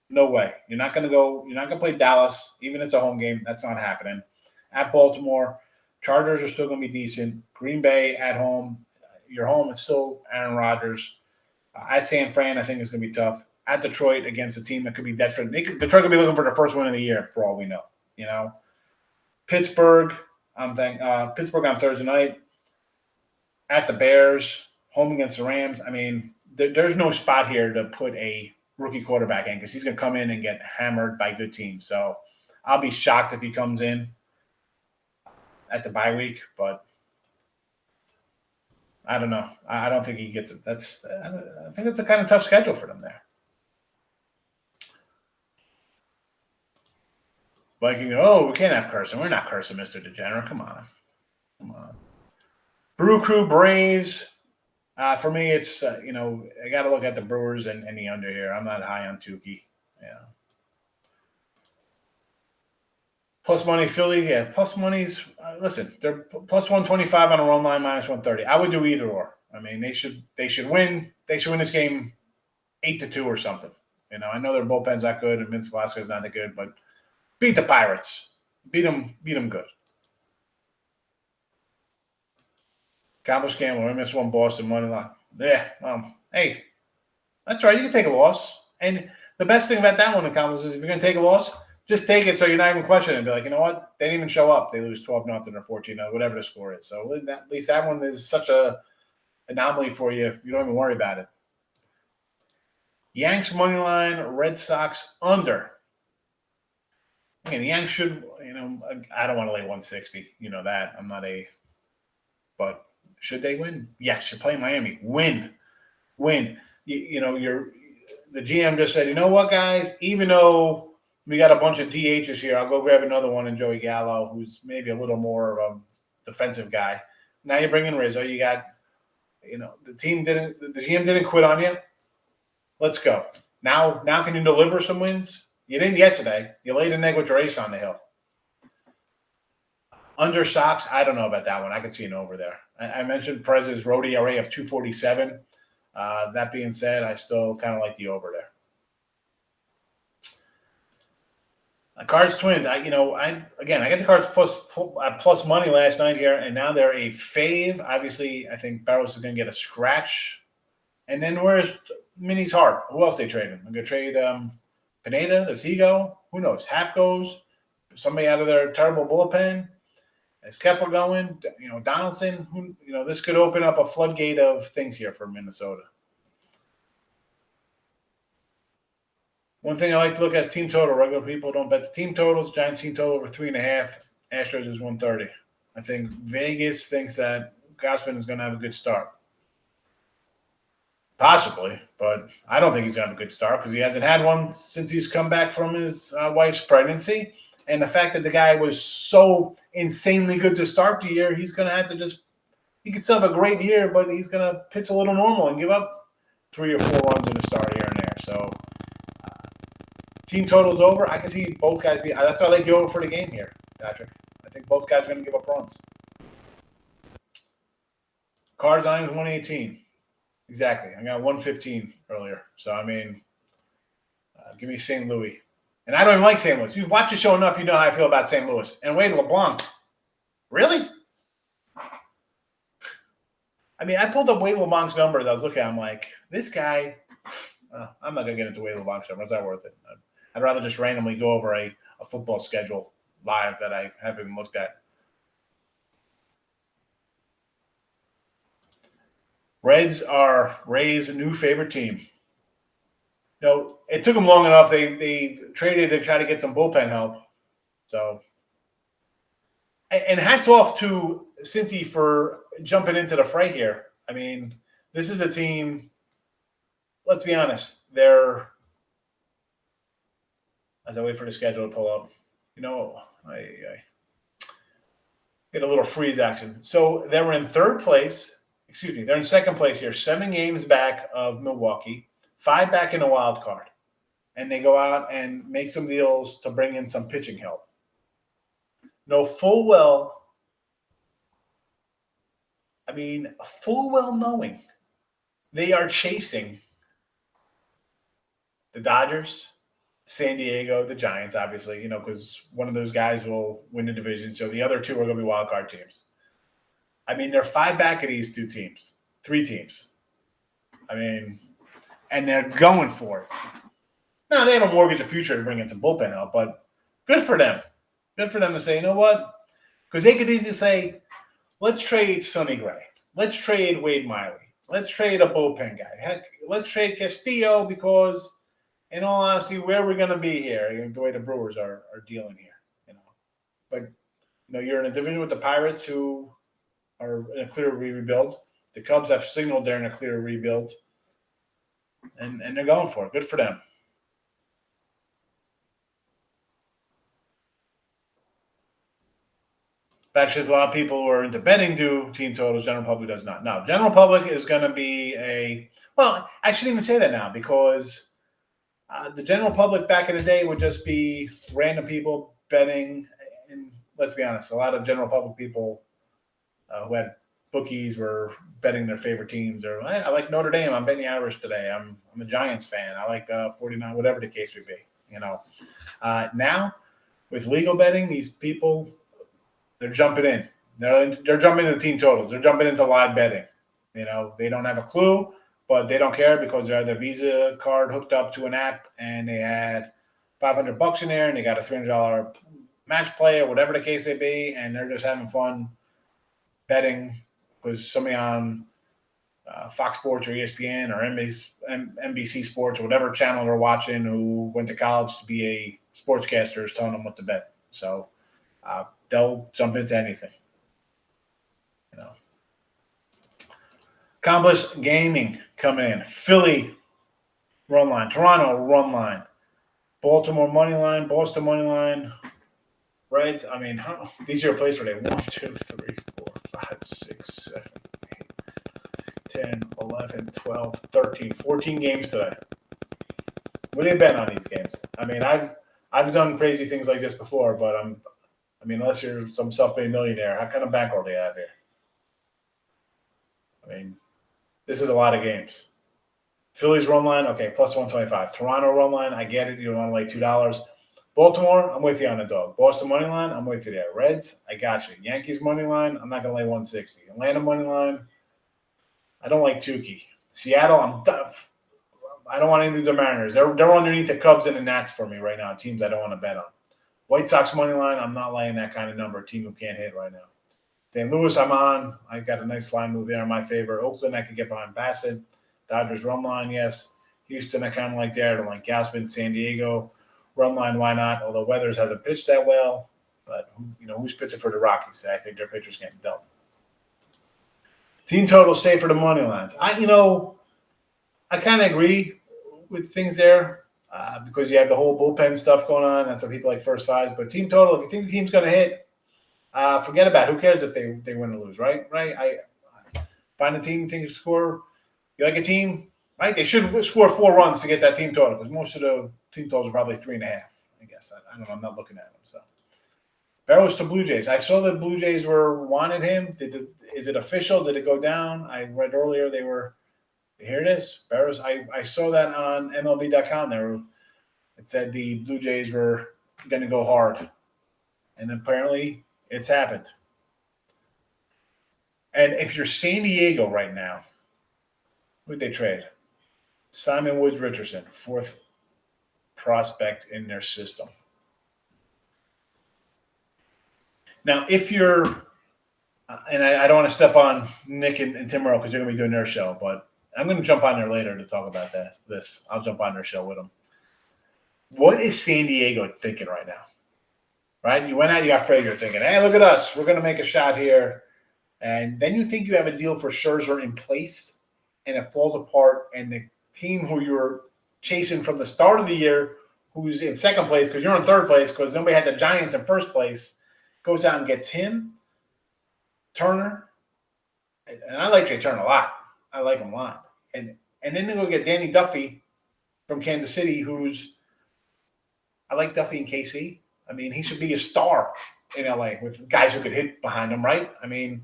S1: No way. You're not going to play Dallas, even if it's a home game. That's not happening. At Baltimore, Chargers are still going to be decent. Green Bay at home. Your home is still Aaron Rodgers. At San Fran, I think it's going to be tough. At Detroit, against a team that could be desperate. Detroit could be looking for their first win of the year, for all we know. Pittsburgh, I'm thinking Pittsburgh on Thursday night at the Bears, home against the Rams. I mean, there's no spot here to put a rookie quarterback in because he's going to come in and get hammered by good teams. So I'll be shocked if he comes in at the bye week, but I don't know. I don't think he gets it. I think it's a kind of tough schedule for them there. Viking, we can't have cursing. We're not cursing, Mr. Degenerate. Come on. Brew Crew Braves. For me, it's, I got to look at the Brewers and the under here. I'm not high on Tukey. Yeah. Plus money, Philly. Yeah, plus money's, listen, they're plus 125 on a run line, minus 130. I would do either or. I mean, they should win. They should win this game 8-2 or something. I know their bullpen's not good and Vince Velasquez is not that good, but beat the Pirates. Beat them good. Cowboys Campbell, MS1 Boston money line. Yeah, hey, that's right. You can take a loss. And the best thing about that one in Cowboys is if you're going to take a loss, just take it so you're not even questioning it. Be like, you know what? They didn't even show up. They lose 12-0 or 14-0, whatever the score is. So at least that one is such a anomaly for you. You don't even worry about it. Yanks money line, Red Sox under. Again, the Yanks should, I don't want to lay 160. You know that. I'm not but should they win? Yes, you're playing Miami. Win. The GM just said, you know what, guys? Even though we got a bunch of DHs here, I'll go grab another one in Joey Gallo, who's maybe a little more of a defensive guy. Now you bring in Rizzo. You got, the GM didn't quit on you. Let's go. Now can you deliver some wins? You didn't yesterday. You laid an egg with your ace on the hill. Under Sox, I don't know about that one. I can see an over there. I mentioned Perez's road ERA of 2.47. That being said, I still kind of like the over there. Cards Twins. I got the Cards plus money last night here, and now they're a fave. Obviously, I think Barros is going to get a scratch. And then where's Minnie's Hart? Who else they trading? I'm going to trade Pineda. Does he go? Who knows? Hap goes. Somebody out of their terrible bullpen. Is Kepler going? Donaldson. This could open up a floodgate of things here for Minnesota. One thing I like to look at is team total. Regular people don't bet the team totals. Giants team total over 3.5. Astros is 130. I think Vegas thinks that Gausman is going to have a good start. Possibly, but I don't think he's going to have a good start because he hasn't had one since he's come back from his wife's pregnancy. And the fact that the guy was so insanely good to start the year, he's going to have to he can still have a great year, but he's going to pitch a little normal and give up 3 or 4 runs in the start here and there. So team total's over. I can see both guys that's why I like the over for the game here, Patrick. I think both guys are going to give up runs. Cards Lions 118. Exactly. I got 115 earlier. So, give me St. Louis. And I don't even like St. Louis. You watch the show enough, you know how I feel about St. Louis. And Wade LeBlanc. Really? I pulled up Wade LeBlanc's numbers. I was looking at him like, this guy, I'm not going to get into Wade LeBlanc's numbers. It's not worth it. I'd rather just randomly go over a football schedule live that I haven't even looked at. Reds are Ray's new favorite team. It took them long enough. They traded to try to get some bullpen help. So, and hats off to Cincy for jumping into the fray here. This is a team, let's be honest, as I wait for the schedule to pull up, I get a little freeze action. So they were in third place. They're in second place here, 7 games back of Milwaukee, 5 back in the wild card. And they go out and make some deals to bring in some pitching help. Full well knowing they are chasing the Dodgers, San Diego, the Giants, obviously, because one of those guys will win the division. So the other 2 are going to be wild card teams. They're 5 back of these 3 teams. And they're going for it. Now, they have a mortgage of future to bring in some bullpen help, but good for them. Good for them to say, you know what? Because they could easily say, let's trade Sonny Gray. Let's trade Wade Miley. Let's trade a bullpen guy. Heck, let's trade Castillo because, in all honesty, where are we going to be here? The way the Brewers are dealing here, But you're in a division with the Pirates, who are in a clear rebuild. The Cubs have signaled they're in a clear rebuild, and they're going for it. Good for them. That's just a lot of people who are into betting do team totals. General public does not. No, general public is going to be well, I shouldn't even say that now, because the general public back in the day would just be random people betting. And let's be honest, a lot of general public people who had bookies were betting their favorite teams. Or I like Notre Dame. I'm betting the Irish today. I'm a Giants fan. I like 49, whatever the case may be. Now with legal betting, these people, they're jumping in. They're jumping into team totals. They're jumping into live betting. They don't have a clue, but they don't care because they have their Visa card hooked up to an app, and they had $500 in there, and they got a $300 match play or whatever the case may be, and they're just having fun betting because somebody on Fox Sports or ESPN or NBC Sports or whatever channel they're watching, who went to college to be a sportscaster, is telling them what to bet. So they'll jump into anything. Accomplished Gaming coming in. Philly run line. Toronto run line. Baltimore money line. Boston money line. Reds. I mean, these are your plays for today. 1, 2, 3, 4, 5, 6, 7, 8, 10, 11, 12, 13, 14 games today. What do you bet on these games? I mean, I've done crazy things like this before, but unless you're some self-made millionaire, how kind of bankroll do you have here? I mean, this is a lot of games. Phillies run line, okay, plus 125. Toronto run line, I get it. You don't want to lay $2. Baltimore, I'm with you on the dog. Boston money line, I'm with you there. Reds, I got you. Yankees money line, I'm not going to lay 160. Atlanta money line, I don't like Tukey. Seattle, I'm tough. I don't want any of the Mariners. They're underneath the Cubs and the Nats for me right now, teams I don't want to bet on. White Sox money line, I'm not laying that kind of number, a team who can't hit right now. St. Louis, I'm on. I got a nice line move there in my favor. Oakland, I could get behind Bassett. Dodgers run line, yes. Houston, I kind of like there. I don't like Gausman. San Diego run line, why not? Although Weathers hasn't pitched that well. But, who's pitching for the Rockies? I think their pitcher's getting dealt. Team total, stay for the money lines. I kind of agree with things there because you have the whole bullpen stuff going on. That's what people like first fives. But team total, if you think the team's going to hit, forget about it. Who cares if they win or lose, right? Right? I find a team you think you score. You like a team, right? They should score 4 runs to get that team total because most of the team totals are probably 3.5. I guess I don't know. I'm not looking at them. So Barrows to Blue Jays. I saw the Blue Jays wanted him. Is it official? Did it go down? I read earlier they were. Here it is. Barrows. I saw that on MLB.com. It said the Blue Jays were going to go hard, and apparently it's happened. And if you're San Diego right now, who'd they trade? Simon Woods Richardson, 4th prospect in their system. Now, if you're, and I don't want to step on Nick and Tim Merle because they're going to be doing their show, but I'm going to jump on there later to talk about this. I'll jump on their show with them. What is San Diego thinking right now? Right? You went out, you got Frazier thinking, hey, look at us. We're going to make a shot here. And then you think you have a deal for Scherzer in place, and it falls apart, and the team who you're chasing from the start of the year, who's in second place because you're in third place because nobody had the Giants in first place, goes out and gets him, Turner. And I like Jay Turner a lot. I like him a lot. And then they go get Danny Duffy from Kansas City, I like Duffy in KC. I mean, he should be a star in LA with guys who could hit behind him, right? I mean,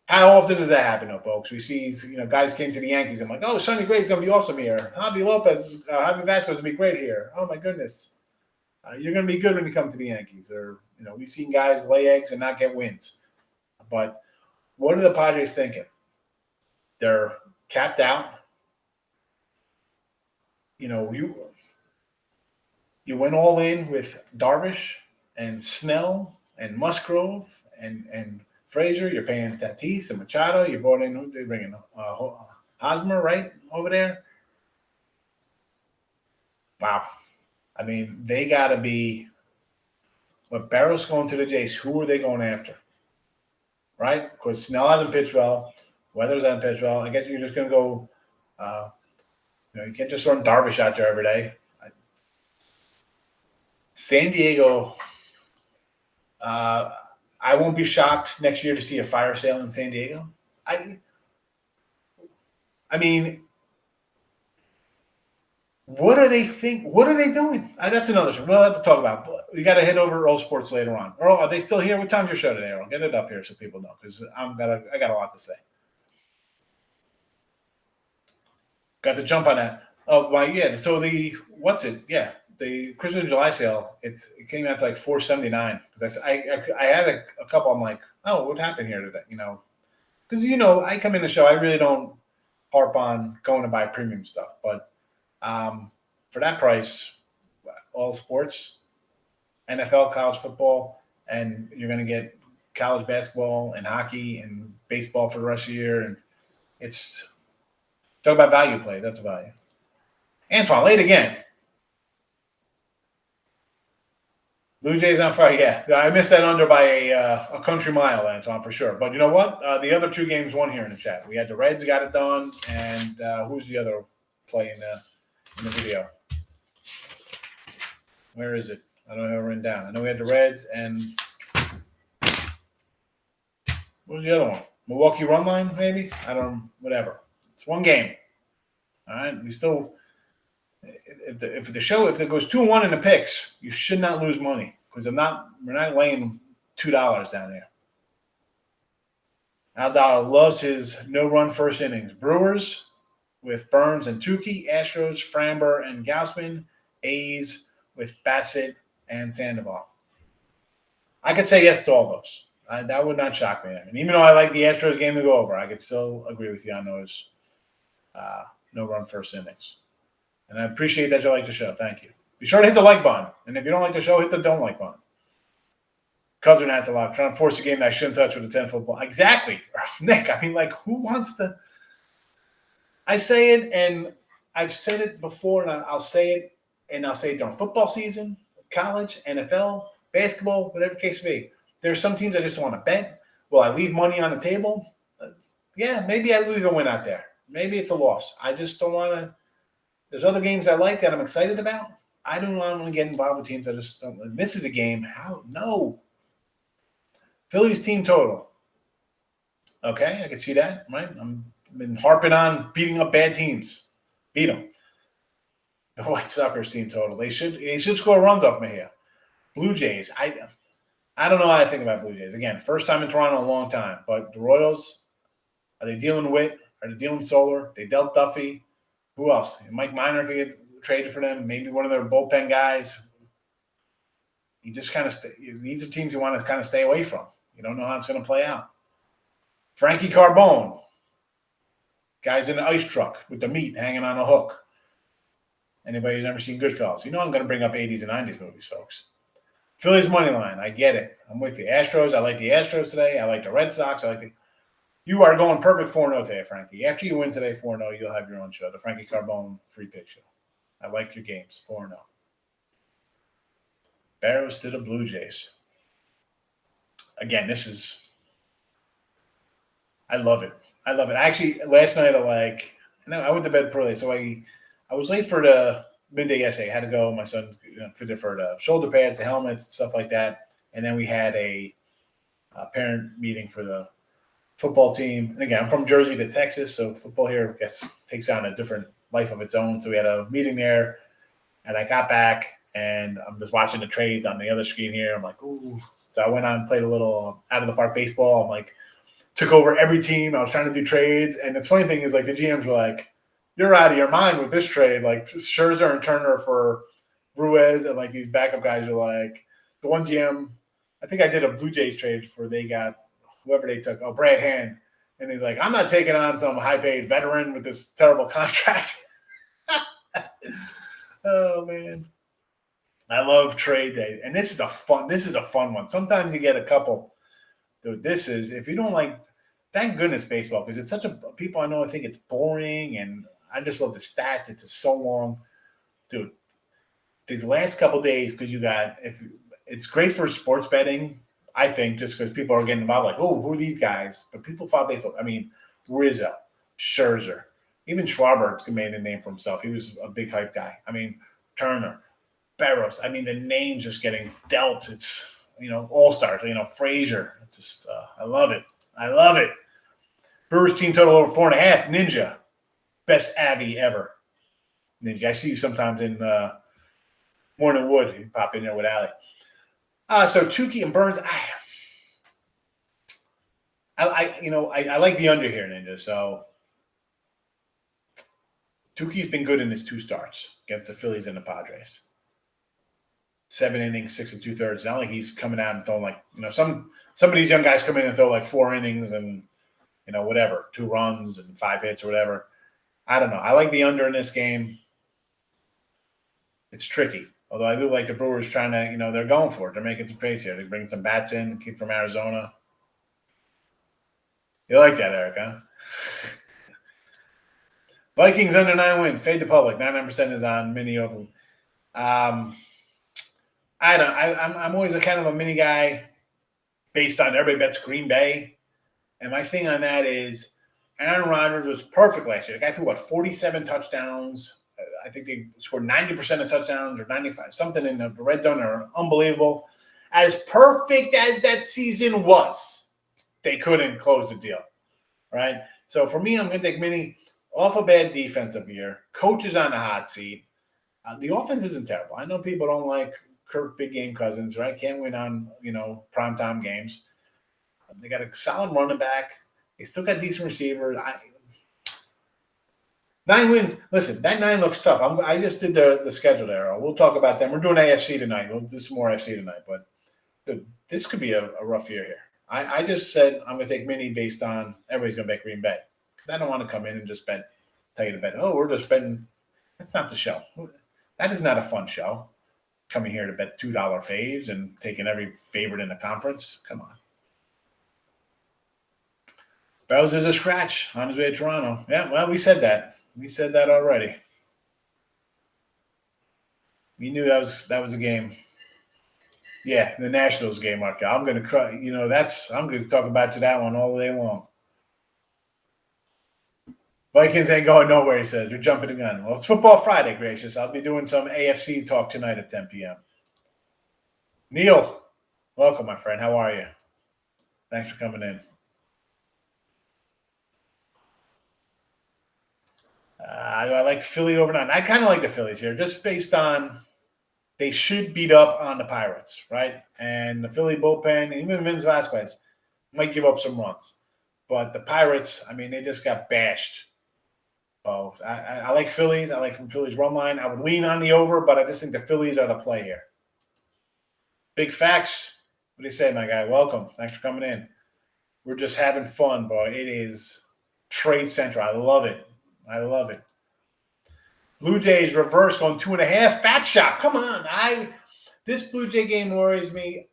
S1: how often does that happen, though, folks? We see, guys came to the Yankees. I'm like, oh, Sonny Gray's going to be awesome here. Javi Vasquez will be great here. Oh, my goodness. You're going to be good when you come to the Yankees. Or, we've seen guys lay eggs and not get wins. But what are the Padres thinking? They're capped out. You went all in with Darvish and Snell and Musgrove and Frazier. You're paying Tatis and Machado. You brought in who they bring in? Hosmer, right over there. Wow. I mean, they got to be. But Barrow's going to the Jays. Who are they going after? Right? Because Snell hasn't pitched well. Weathers hasn't pitched well. I guess you're just going to go. Uh, you can't just run Darvish out there every day. San Diego. I won't be shocked next year to see a fire sale in San Diego. I mean, what are they think? What are they doing? That's another thing we'll have to talk about. We got to head over to Earl Sports later on. Earl, are they still here? What time's your show today, Earl? Get it up here so people know, because I got a lot to say. Got to jump on that. Oh, well, yeah. So the the Christmas in July sale. It came out to like $479 because I had a couple. I'm like, oh, what happened here today? Because I come in the show. I really don't harp on going to buy premium stuff, but for that price, all sports, NFL, college football, and you're going to get college basketball and hockey and baseball for the rest of the year, and it's talk about value plays. That's a value. Antoine, late again. Blue Jays on Friday. Yeah, I missed that under by a country mile, Antoine, for sure. But you know what? The other two games won here in the chat. We had the Reds got it done, and who's the other play in the video? Where is it? I don't have it written down. I know we had the Reds, and what was the other one? Milwaukee run line, maybe? I don't know. Whatever. It's one game. All right? We still – if it goes 2-1 in the picks, you should not lose money because we're not laying $2 down there. Al Dollar loves his no-run first innings. Brewers with Burns and Tukey, Astros, Framber and Gausman, A's with Bassett and Sandoval. I could say yes to all those. That would not shock me. And even though I like the Astros game to go over, I could still agree with you on those no-run first innings. And I appreciate that you like the show. Thank you. Be sure to hit the like button. And if you don't like the show, hit the don't like button. Cubs are Nats a lot. Trying to force a game that I shouldn't touch with a 10-foot ball. Exactly. Nick, I mean, who wants to – I say it, and I've said it before, and I'll say it, and I'll say it during football season, college, NFL, basketball, whatever the case may be. There's some teams I just don't want to bet. Will I leave money on the table? Yeah, maybe I lose a win out there. Maybe it's a loss. I just don't want to – there's other games I like that I'm excited about. I don't want to get involved with teams I just don't – this is a game. How? No. Phillies team total. Okay, I can see that, right? I've been harping on beating up bad teams. Beat them. The White Sox team total. They should score runs off me here. Blue Jays. I don't know how I think about Blue Jays. Again, first time in Toronto in a long time. But the Royals, are they dealing Witt? Are they dealing Solar? They dealt Duffy. Who else? Mike Minor could get traded for them. Maybe one of their bullpen guys. You just kind of these are teams you want to kind of stay away from. You don't know how it's going to play out. Frankie Carbone. Guy's in an ice truck with the meat hanging on a hook. Anybody who's never seen Goodfellas, you know I'm going to bring up 80s and 90s movies, folks. Phillies money line, I get it. I'm with you. Astros, I like the Astros today. I like the Red Sox. You are going perfect 4-0 today, Frankie. After you win today 4-0, you'll have your own show, the Frankie Carbone free pick show. I like your games, 4-0. Barrows to the Blue Jays. Again, I love it. I love it. Actually, last night I went to bed early, so I was late for the midday essay. I had to go. My son fit for the shoulder pads, the helmets, stuff like that. And then we had a parent meeting for the football team. And again, I'm from Jersey to Texas, so football here, I guess, takes on a different life of its own. So we had a meeting there, and I got back, and I'm just watching the trades on the other screen here. I'm like, ooh. So I went on and played a little out-of-the-park baseball. I'm like, took over every team. I was trying to do trades. And the funny thing is, the GMs were like, you're out of your mind with this trade. Scherzer and Turner for Ruiz, and these backup guys are like, the one GM, I think I did a Blue Jays trade for they got whoever they took. Oh, Brad Hand. And he's like, I'm not taking on some high-paid veteran with this terrible contract. Oh, man. I love trade day, and this is a fun one. Sometimes you get a couple. Dude, this is if you don't like. Thank goodness baseball because it's such a people I know think it's boring, and I just love the stats. It's just so long, dude. These last couple days because you got if it's great for sports betting. I think just because people are getting involved, like, oh, who are these guys? But people follow baseball. I mean, Rizzo, Scherzer, even Schwarber made a name for himself. He was a big hype guy. I mean, Turner, Barros. I mean, the names just getting dealt. It's all stars. Frazier. It's just I love it. I love it. Brewers team total over 4.5. Ninja, best Avi ever. Ninja. I see you sometimes in Morning Wood. You pop in there with Allie. So Tukey and Burns. I like the under here, Ninja. So Tukey's been good in his 2 starts against the Phillies and the Padres. 7 innings, 6 2/3. It's not like he's coming out and throwing like some of these young guys come in and throw like 4 innings and whatever, 2 runs and 5 hits or whatever. I don't know. I like the under in this game. It's tricky. Although I do like the Brewers trying to, they're going for it. They're making some pace here. They're bringing some bats in, kid from Arizona. You like that, Eric, huh? Vikings under 9 wins. Fade the public. 99% is on mini over. I'm always a kind of a mini guy based on everybody bets Green Bay. And my thing on that is Aaron Rodgers was perfect last year. The guy threw, 47 touchdowns. I think they scored 90% of touchdowns or 95, something in the red zone are unbelievable. As perfect as that season was, they couldn't close the deal, right? So for me, I'm going to take mini off a bad defensive year. Coach is on the hot seat. The offense isn't terrible. I know people don't like Kirk Big Game Cousins, right? Can't win on, primetime games. They got a solid running back. They still got decent receivers. 9 wins. Listen, that 9 looks tough. I just did the schedule there. We'll talk about them. We're doing AFC tonight. We'll do some more AFC tonight. But dude, this could be a rough year here. I just said I'm going to take mini based on everybody's going to bet Green Bay. Because I don't want to come in and just tell you to bet. Oh, we're just betting. That's not the show. That is not a fun show. Coming here to bet $2 faves and taking every favorite in the conference. Come on. Bells is a scratch on his way to Toronto. Yeah, well, we said that. We said that already. We knew that was a game. Yeah, the Nationals game, Mark. I'm going to cry. I'm going to talk about that one all day long. Vikings ain't going nowhere, he says. You're jumping the gun. Well, it's Football Friday, gracious. I'll be doing some AFC talk tonight at 10 p.m. Neil, welcome, my friend. How are you? Thanks for coming in. I like Philly over 9. I kind of like the Phillies here, just based on they should beat up on the Pirates, right? And the Philly bullpen, even Vince Vasquez, might give up some runs. But the Pirates, they just got bashed. Oh, I like Phillies. I like Phillies run line. I would lean on the over, but I just think the Phillies are the play here. Big facts. What do you say, my guy? Welcome. Thanks for coming in. We're just having fun, boy. It is trade central. I love it. I love it. Blue Jays reverse going 2.5. Fat shop. Come on. This Blue Jay game worries me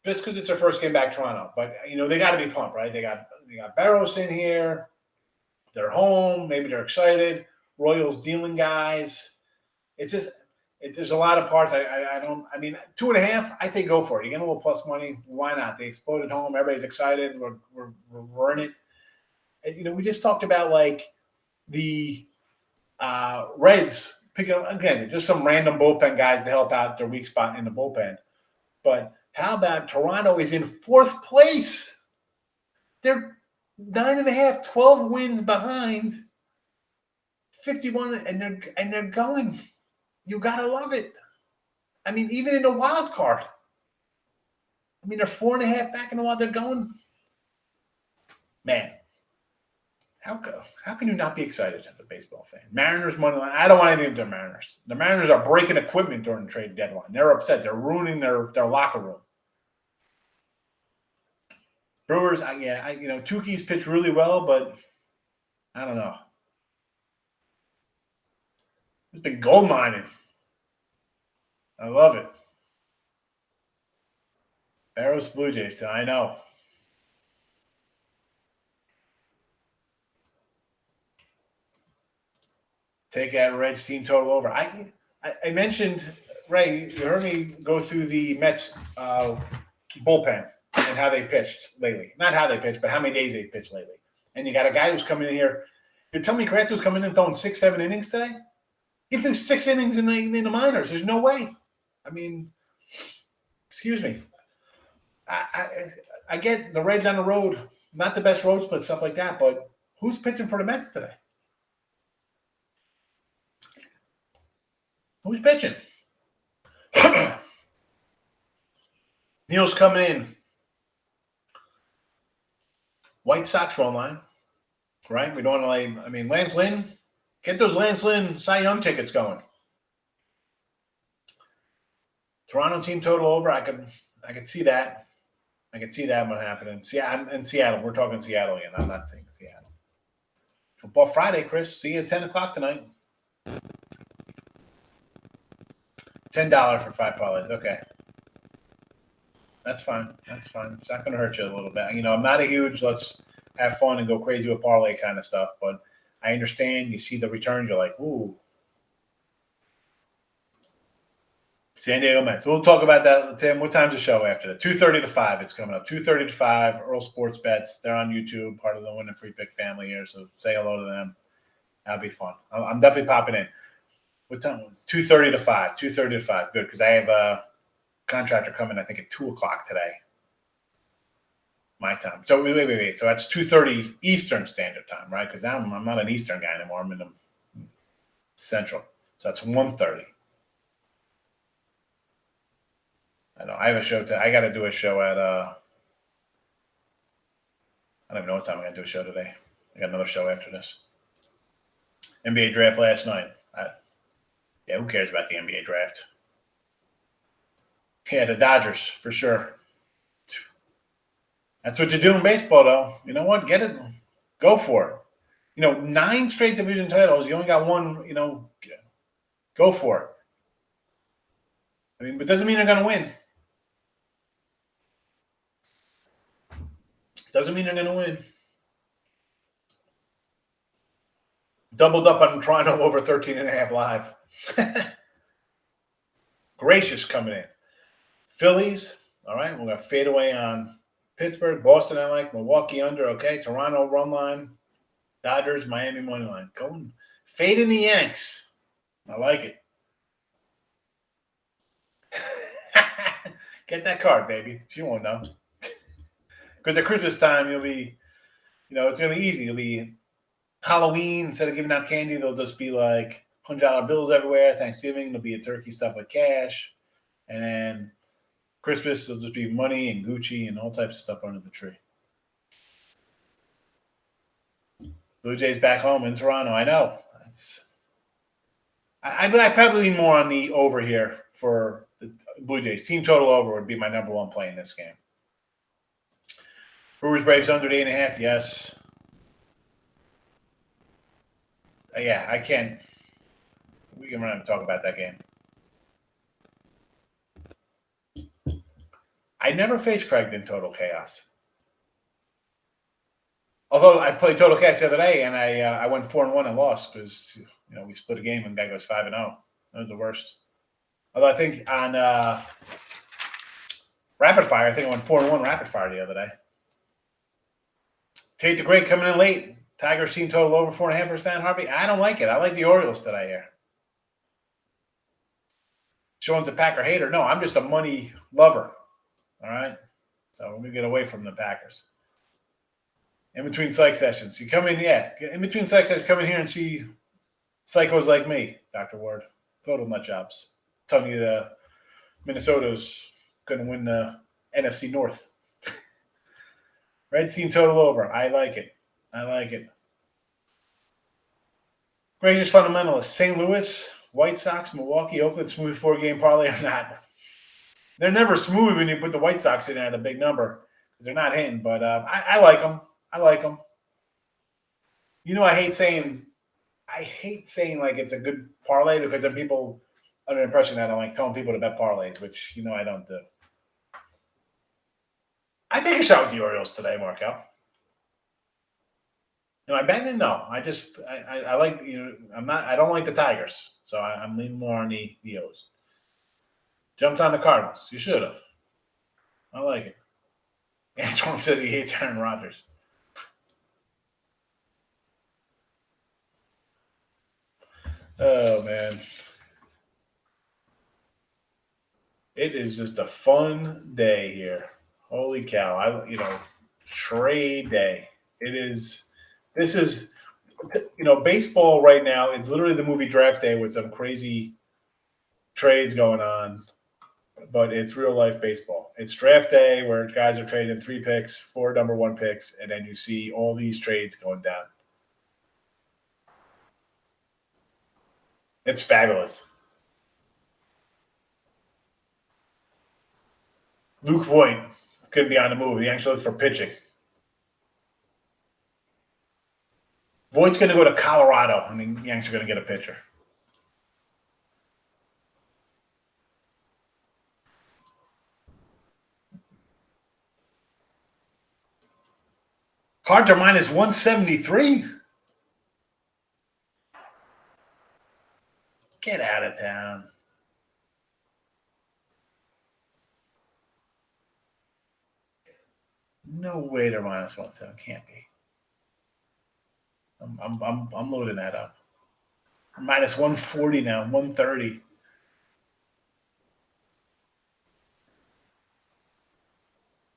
S1: just because it's their first game back to Toronto. But, they got to be pumped, right? They got Barros in here. They're home. Maybe they're excited. Royals dealing guys. It's just there's a lot of parts. 2.5, I say go for it. You get a little plus money. Why not? They exploded home. Everybody's excited. We're in it. And, we just talked about, the Reds picking up, granted, just some random bullpen guys to help out their weak spot in the bullpen. But how about Toronto is in 4th place? They're 9.5, 12 wins behind 51, and they're going. You gotta love it. Even in the wild card. They're 4.5 back in the wild. They're going. Man. How can you not be excited as a baseball fan? Mariners money line. I don't want anything to do with the Mariners. The Mariners are breaking equipment during the trade deadline. They're upset. They're ruining their locker room. Brewers, Tukey's pitched really well, but I don't know. It's been gold mining. I love it. Barrows Blue Jays. I know. Take that Reds team total over. I mentioned, Ray, you heard me go through the Mets bullpen and how they pitched lately. Not how they pitched, but how many days they pitched lately. And you got a guy who's coming in here. You're telling me Carrasco's coming in throwing 6-7 innings today? He threw 6 innings in the minors. There's no way. I mean, excuse me. I get the Reds on the road, not the best road split, stuff like that, but who's pitching for the Mets today? Who's pitching? Neal's coming in. White Sox run line, right? We don't want to Lance Lynn, get those Lance Lynn Cy Young tickets going. Toronto team total over. I could see that. I could see that one happening. In Seattle. We're talking Seattle again. I'm not saying Seattle. Football Friday, Chris. See you at 10 o'clock tonight. $10 for 5 parlays. Okay. That's fine. That's fine. It's not going to hurt you a little bit. I'm not a huge let's have fun and go crazy with parlay kind of stuff, but I understand. You see the returns, you're like, ooh. San Diego Mets. We'll talk about that, Tim. What time's the show after that? 2:30 to 5. It's coming up. 2:30 to 5. Earl Sports Bets. They're on YouTube, part of the Win and Free Pick family here, so say hello to them. That'll be fun. I'm definitely popping in. What time was it? 2:30 to 5. 2:30 to 5. Good, because I have a contractor coming, I think, at 2 o'clock today. My time. So wait. So that's 2:30 Eastern Standard Time, right? Because now I'm not an Eastern guy anymore. I'm in the Central. So that's 1:30. I know. I have a show. I got to do a show at. I don't even know what time I'm going to do a show today. I got another show after this. NBA draft last night. Who cares about the NBA draft? Yeah, the Dodgers for sure. That's what you do in baseball, though. You know what? Get it. Go for it. 9 straight division titles. You only got one. Go for it. But doesn't mean they're going to win. Doesn't mean they're going to win. Doubled up on Toronto over 13.5 live. Gracious coming in. Phillies. All right. We're going to fade away on Pittsburgh. Boston, I like. Milwaukee under. Okay. Toronto run line. Dodgers, Miami money line. Going. Fading the Yanks. I like it. Get that card, baby. She won't know. Because at Christmas time, you'll be, it's going to be easy. It'll be Halloween. Instead of giving out candy, they'll just be like $100 bills everywhere. Thanksgiving, there'll be a turkey stuffed with cash. And then Christmas, it'll just be money and Gucci and all types of stuff under the tree. Blue Jays back home in Toronto. I know. I'd probably lean more on the over here for the Blue Jays. Team total over would be my number one play in this game. Brewers Braves under 8.5. Yes. Yeah, I can't. We can run and talk about that game. I never faced Craig in Total Chaos. Although I played Total Chaos the other day and I went 4-1 and lost because we split a game and the guy goes 5-0. That was the worst. Although I think on Rapid Fire, I went 4-1 Rapid Fire the other day. Tate the Great coming in late. Tigers team total over 4.5 for Stan Harvey. I don't like it. I like the Orioles today here. Sean's a Packer hater. No, I'm just a money lover. All right? So we're going to get away from the Packers. In between psych sessions. You come in, in between psych sessions, come in here and see psychos like me, Dr. Ward. Total nut jobs. Telling you that Minnesota's going to win the NFC North. Red team total over. I like it. Greatest fundamentalists. St. Louis, White Sox, Milwaukee, Oakland, smooth 4-game parlay or not. They're never smooth when you put the White Sox in at a big number because they're not hitting. But I like them. I hate saying like it's a good parlay because then people under the impression that I'm like telling people to bet parlays, which I don't do. I take a shot with the Orioles today, Markel. Am I betting? No. I like I don't like the Tigers, so I'm leaning more on the O's. Jumped on the Cardinals. You should have. I like it. Antoine says he hates Aaron Rodgers. Oh man. It is just a fun day here. Holy cow. Trade day. It is this is baseball right now, it's literally the movie Draft Day with some crazy trades going on, but it's real life baseball. It's Draft Day where guys are trading 3 picks, 4 number 1 picks, and then you see all these trades going down. It's fabulous. Luke Voigt is going to be on the move. He actually looks for pitching. Voigt's going to go to Colorado. I mean, Yanks are going to get a pitcher. Cards are minus 173. Get out of town. No way they're minus 170. Can't be. I'm loading that up. Minus 140 now, 130.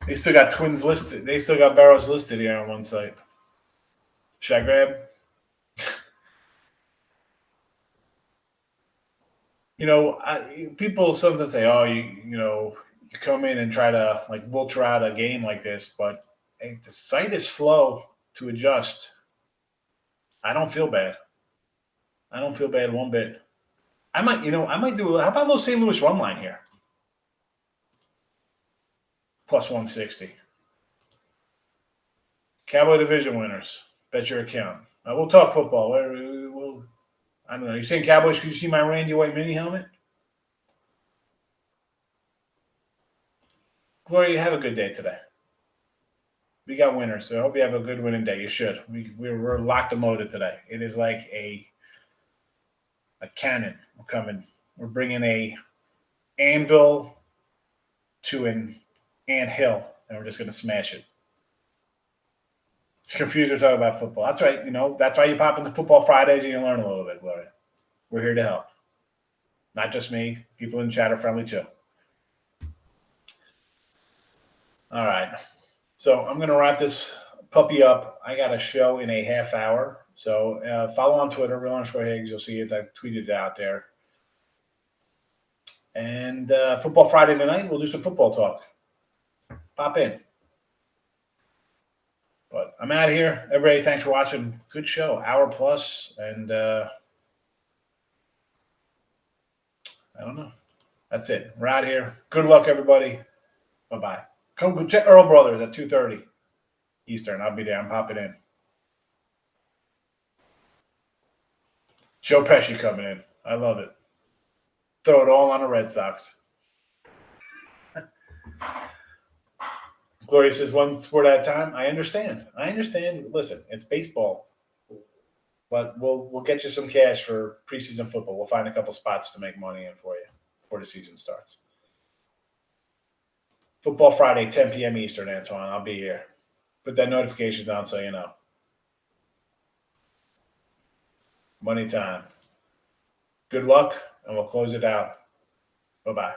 S1: They still got Twins listed. They still got Barrows listed here on one site. Should I grab? People sometimes say, "Oh, you come in and try to like vulture out a game like this," but the site is slow to adjust. I don't feel bad. I don't feel bad one bit. I might do. How about a little St. Louis run line here? Plus 160. Cowboy division winners. Bet your account. We'll talk football. I don't know. You saying Cowboys because you see my Randy White mini helmet? Gloria, you have a good day today. We got winners, so I hope you have a good winning day. You should. We're locked and loaded today. It is like a cannon. We're coming. We're bringing a anvil to an anthill, and we're just going to smash it. It's confused. We're talking about football. That's right. That's why you pop into Football Fridays and you learn a little bit, Gloria. We're here to help. Not just me. People in the chat are friendly too. All right. So I'm going to wrap this puppy up. I got a show in a half hour. So follow on Twitter, real_Higgs. You'll see it. I tweeted it out there. And Football Friday tonight, we'll do some football talk. Pop in. But I'm out of here. Everybody, thanks for watching. Good show. Hour plus. And I don't know. That's it. We're out here. Good luck, everybody. Bye-bye. Come check Earl Brothers at 2:30 Eastern. I'll be there. I'm popping in. Joe Pesci coming in. I love it. Throw it all on the Red Sox. Gloria says one sport at a time. I understand. Listen, it's baseball. But we'll get you some cash for preseason football. We'll find a couple spots to make money in for you before the season starts. Football Friday, 10 p.m. Eastern, Antoine. I'll be here. Put that notification down so you know. Money time. Good luck, and we'll close it out. Bye-bye.